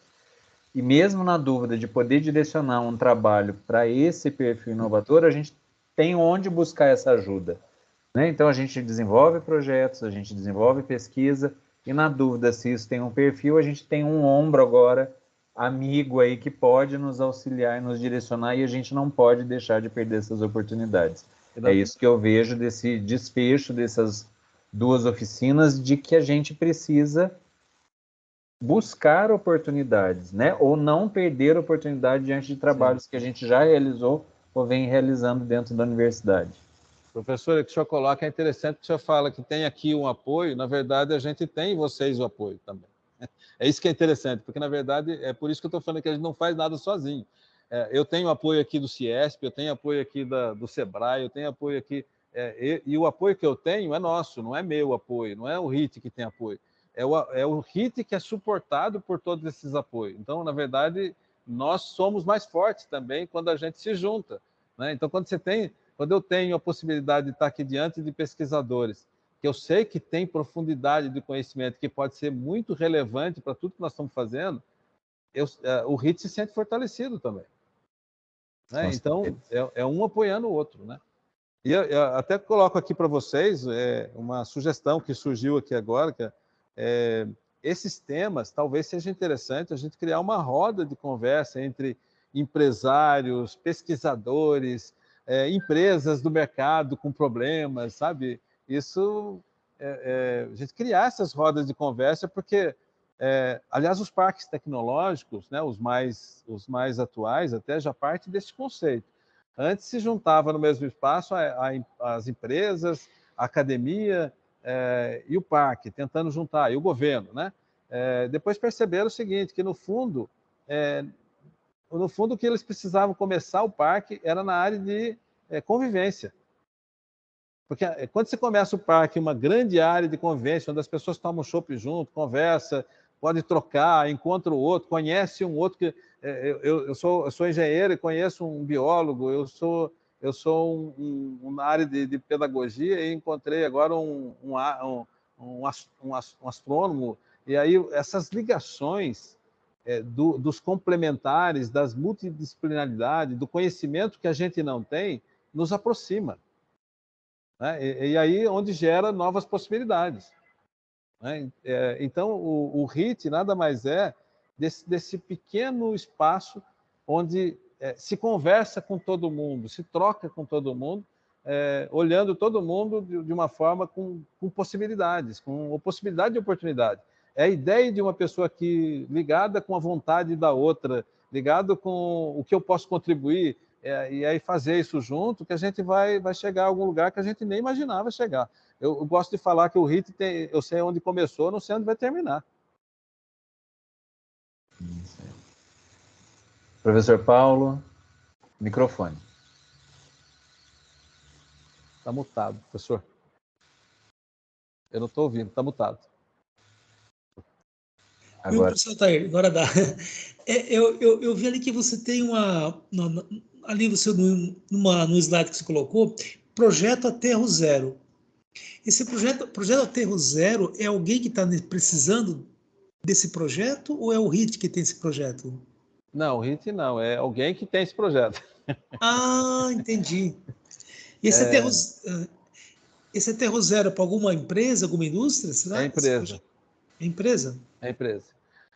S1: e mesmo na dúvida de poder direcionar um trabalho para esse perfil inovador, a gente tem onde buscar essa ajuda, né? Então a gente desenvolve projetos, a gente desenvolve pesquisa, e na dúvida se isso tem um perfil, a gente tem um ombro agora amigo aí que pode nos auxiliar e nos direcionar, e a gente não pode deixar de perder essas oportunidades. É isso que eu vejo desse desfecho dessas 2 oficinas, de que a gente precisa buscar oportunidades, né? Ou não perder oportunidade diante de trabalhos que a gente já realizou ou vem realizando dentro da universidade.
S2: Professor, o que o senhor coloca é interessante, que o senhor fala que tem aqui um apoio, na verdade a gente tem em vocês o apoio também. É isso que é interessante, porque, na verdade, é por isso que eu estou falando que a gente não faz nada sozinho. Eu tenho apoio aqui do Ciesp, eu tenho apoio aqui do Sebrae, eu tenho apoio aqui... e o apoio que eu tenho é nosso, não é meu apoio, não é o HIT que tem apoio. É o HIT que é suportado por todos esses apoios. Então, na verdade, nós somos mais fortes também quando a gente se junta, né? Então, quando eu tenho a possibilidade de estar aqui diante de pesquisadores que eu sei que tem profundidade de conhecimento, que pode ser muito relevante para tudo que nós estamos fazendo, o HIT se sente fortalecido também. Né? Então, é um apoiando o outro. Né? E eu até coloco aqui para vocês uma sugestão que surgiu aqui agora, que esses temas, talvez seja interessante a gente criar uma roda de conversa entre empresários, pesquisadores, empresas do mercado com problemas, sabe? Isso, a gente criar essas rodas de conversa, porque, aliás, os parques tecnológicos, né, os mais atuais, até já parte desse conceito. Antes se juntava no mesmo espaço as empresas, a academia e o parque, tentando juntar, e o governo, né? Depois perceberam o seguinte, que no fundo, o que eles precisavam começar o parque era na área de convivência. Porque quando você começa o parque, uma grande área de convivência, onde as pessoas tomam chopp junto, conversa, pode trocar, encontra o outro, conhece um outro. Eu sou engenheiro e conheço um biólogo, eu sou na área de pedagogia e encontrei agora um astrônomo. E aí essas ligações dos complementares, das multidisciplinaridades, do conhecimento que a gente não tem, nos aproxima. Né? E aí onde gera novas possibilidades. Né? Então, o HIT nada mais é desse pequeno espaço onde se conversa com todo mundo, se troca com todo mundo, olhando todo mundo de uma forma com possibilidades, com possibilidade de oportunidade. É a ideia de uma pessoa aqui ligada com a vontade da outra, ligado com o que eu posso contribuir, e aí fazer isso junto, que a gente vai chegar a algum lugar que a gente nem imaginava chegar. Eu gosto de falar que o HIT tem, eu sei onde começou, não sei onde vai terminar.
S1: Professor Paulo, microfone.
S2: Está mutado, professor. Eu não estou ouvindo, está mutado.
S1: Agora.
S4: Professor Altair, agora dá. Eu vi ali que você tem ali você, no slide que você colocou, projeto Aterro Zero. Esse projeto Aterro Zero, é alguém que está precisando desse projeto ou é o HIT que tem esse projeto?
S2: Não, o HIT não, é alguém que tem esse projeto.
S4: Ah, entendi. E esse Aterro Zero é para alguma empresa, alguma indústria? Será?
S2: É empresa.
S4: É empresa?
S2: É empresa.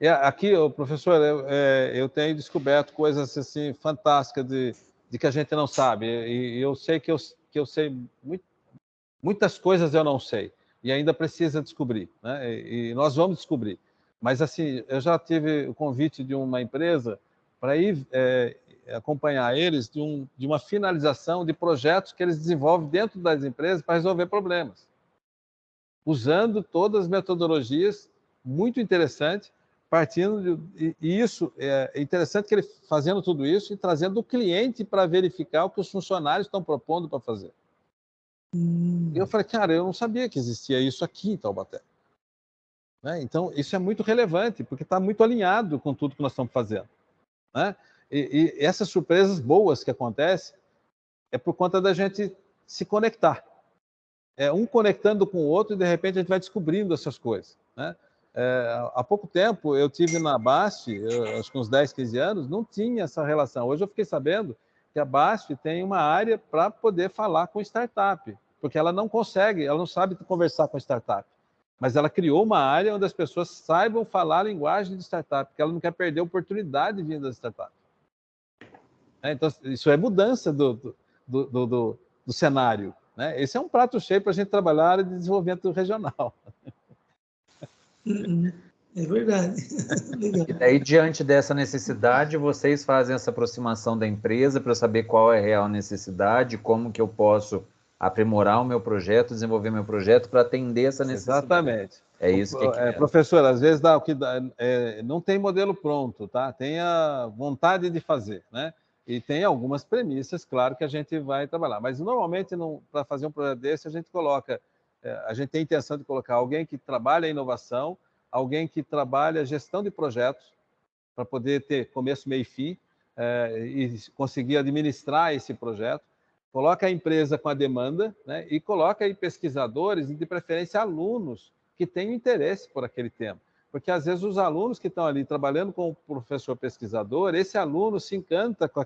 S2: E aqui, professor, eu tenho descoberto coisas assim fantásticas de que a gente não sabe. E eu sei que eu sei muitas coisas eu não sei e ainda precisa descobrir, né? E nós vamos descobrir. Mas assim, eu já tive o convite de uma empresa para ir acompanhar eles de uma finalização de projetos que eles desenvolvem dentro das empresas para resolver problemas, usando todas as metodologias, muito interessante, partindo e isso é interessante que ele fazendo tudo isso e trazendo o cliente para verificar o que os funcionários estão propondo para fazer. E eu falei, cara, eu não sabia que existia isso aqui em Taubaté. Né? Então, isso é muito relevante, porque está muito alinhado com tudo que nós estamos fazendo. Né? E essas surpresas boas que acontecem é por conta da gente se conectar. Um conectando com o outro e, de repente, a gente vai descobrindo essas coisas. Né? Há pouco tempo, eu tive na BASF, acho que uns 10, 15 anos, não tinha essa relação. Hoje eu fiquei sabendo que a BASF tem uma área para poder falar com startup, porque ela não consegue, ela não sabe conversar com startup. Mas ela criou uma área onde as pessoas saibam falar a linguagem de startup, porque ela não quer perder a oportunidade vindo da startup. Então, isso é mudança do cenário. Né? Esse é um prato cheio para a gente trabalhar a área de desenvolvimento regional.
S4: É verdade. Legal.
S1: E daí, diante dessa necessidade, vocês fazem essa aproximação da empresa para saber qual é a real necessidade, como que eu posso aprimorar o meu projeto, desenvolver meu projeto para atender essa necessidade.
S2: Exatamente.
S1: É isso que é.
S2: Professor, às vezes não tem modelo pronto, tá? Tem a vontade de fazer, né? E tem algumas premissas, claro, que a gente vai trabalhar. Mas, normalmente, para fazer um projeto desse, a gente coloca... a gente tem a intenção de colocar alguém que trabalha a inovação, alguém que trabalha a gestão de projetos, para poder ter começo, meio e fim, e conseguir administrar esse projeto. Coloca a empresa com a demanda, né? E coloca aí pesquisadores, e de preferência alunos, que tenham interesse por aquele tema. Porque, às vezes, os alunos que estão ali trabalhando com o professor pesquisador, esse aluno se encanta com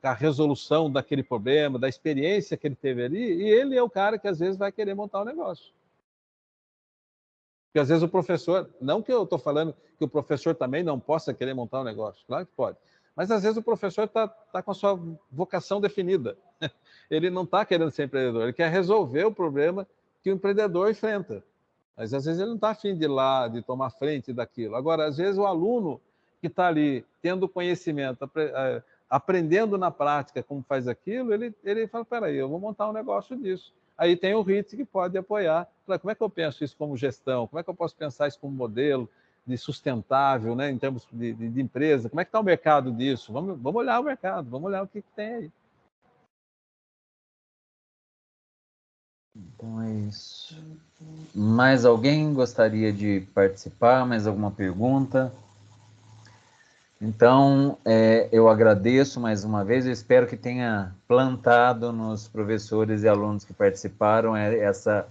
S2: a resolução daquele problema, da experiência que ele teve ali, e ele é o cara que, às vezes, vai querer montar um negócio. Porque, às vezes, o professor... Não que eu estou falando que o professor também não possa querer montar um negócio. Claro que pode. Mas, às vezes, o professor está com a sua vocação definida. Ele não está querendo ser empreendedor, ele quer resolver o problema que o empreendedor enfrenta. Mas, às vezes, ele não está afim de ir lá, de tomar frente daquilo. Agora, às vezes, o aluno que está ali, tendo conhecimento, aprendendo na prática como faz aquilo, ele fala, peraí, eu vou montar um negócio disso. Aí tem o HIT que pode apoiar. Como é que eu penso isso como gestão? Como é que eu posso pensar isso como modelo de sustentável, né, em termos de empresa? Como é que está o mercado disso? Vamos olhar o mercado, vamos olhar o que tem aí.
S1: Então é isso. Mais alguém gostaria de participar? Mais alguma pergunta? Então, eu agradeço mais uma vez, eu espero que tenha plantado nos professores e alunos que participaram essa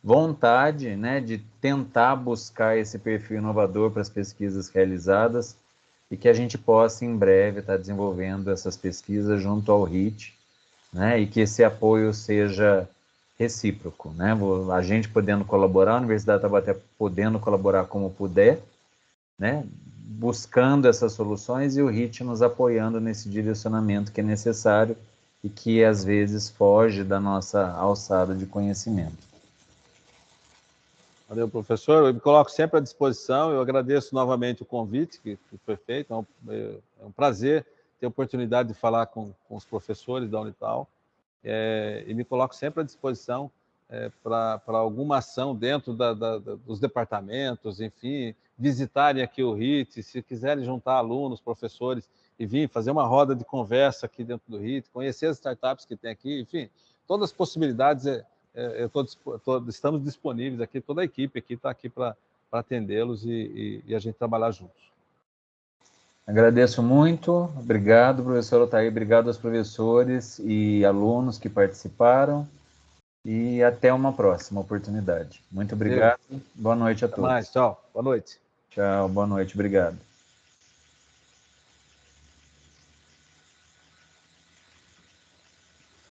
S1: vontade, né, de tentar buscar esse perfil inovador para as pesquisas realizadas e que a gente possa, em breve, estar desenvolvendo essas pesquisas junto ao HIT, né, e que esse apoio seja recíproco, né, a gente podendo colaborar, a Universidade de Taubaté podendo colaborar como puder, né, buscando essas soluções e o HIT nos apoiando nesse direcionamento que é necessário e que às vezes foge da nossa alçada de conhecimento.
S2: Valeu, professor. Eu me coloco sempre à disposição. Eu agradeço novamente o convite que foi feito. É um prazer ter a oportunidade de falar com os professores da Unital. E me coloco sempre à disposição para alguma ação dentro dos departamentos, enfim, visitarem aqui o RIT, se quiserem juntar alunos, professores e vir fazer uma roda de conversa aqui dentro do RIT, conhecer as startups que tem aqui, enfim, todas as possibilidades, estamos disponíveis aqui, toda a equipe aqui está aqui para atendê-los e a gente trabalhar juntos.
S1: Agradeço muito, obrigado, professor Otair, obrigado aos professores e alunos que participaram e até uma próxima oportunidade. Muito obrigado, boa noite a todos.
S2: Até mais, tchau, boa noite.
S1: Tchau, boa noite, obrigado.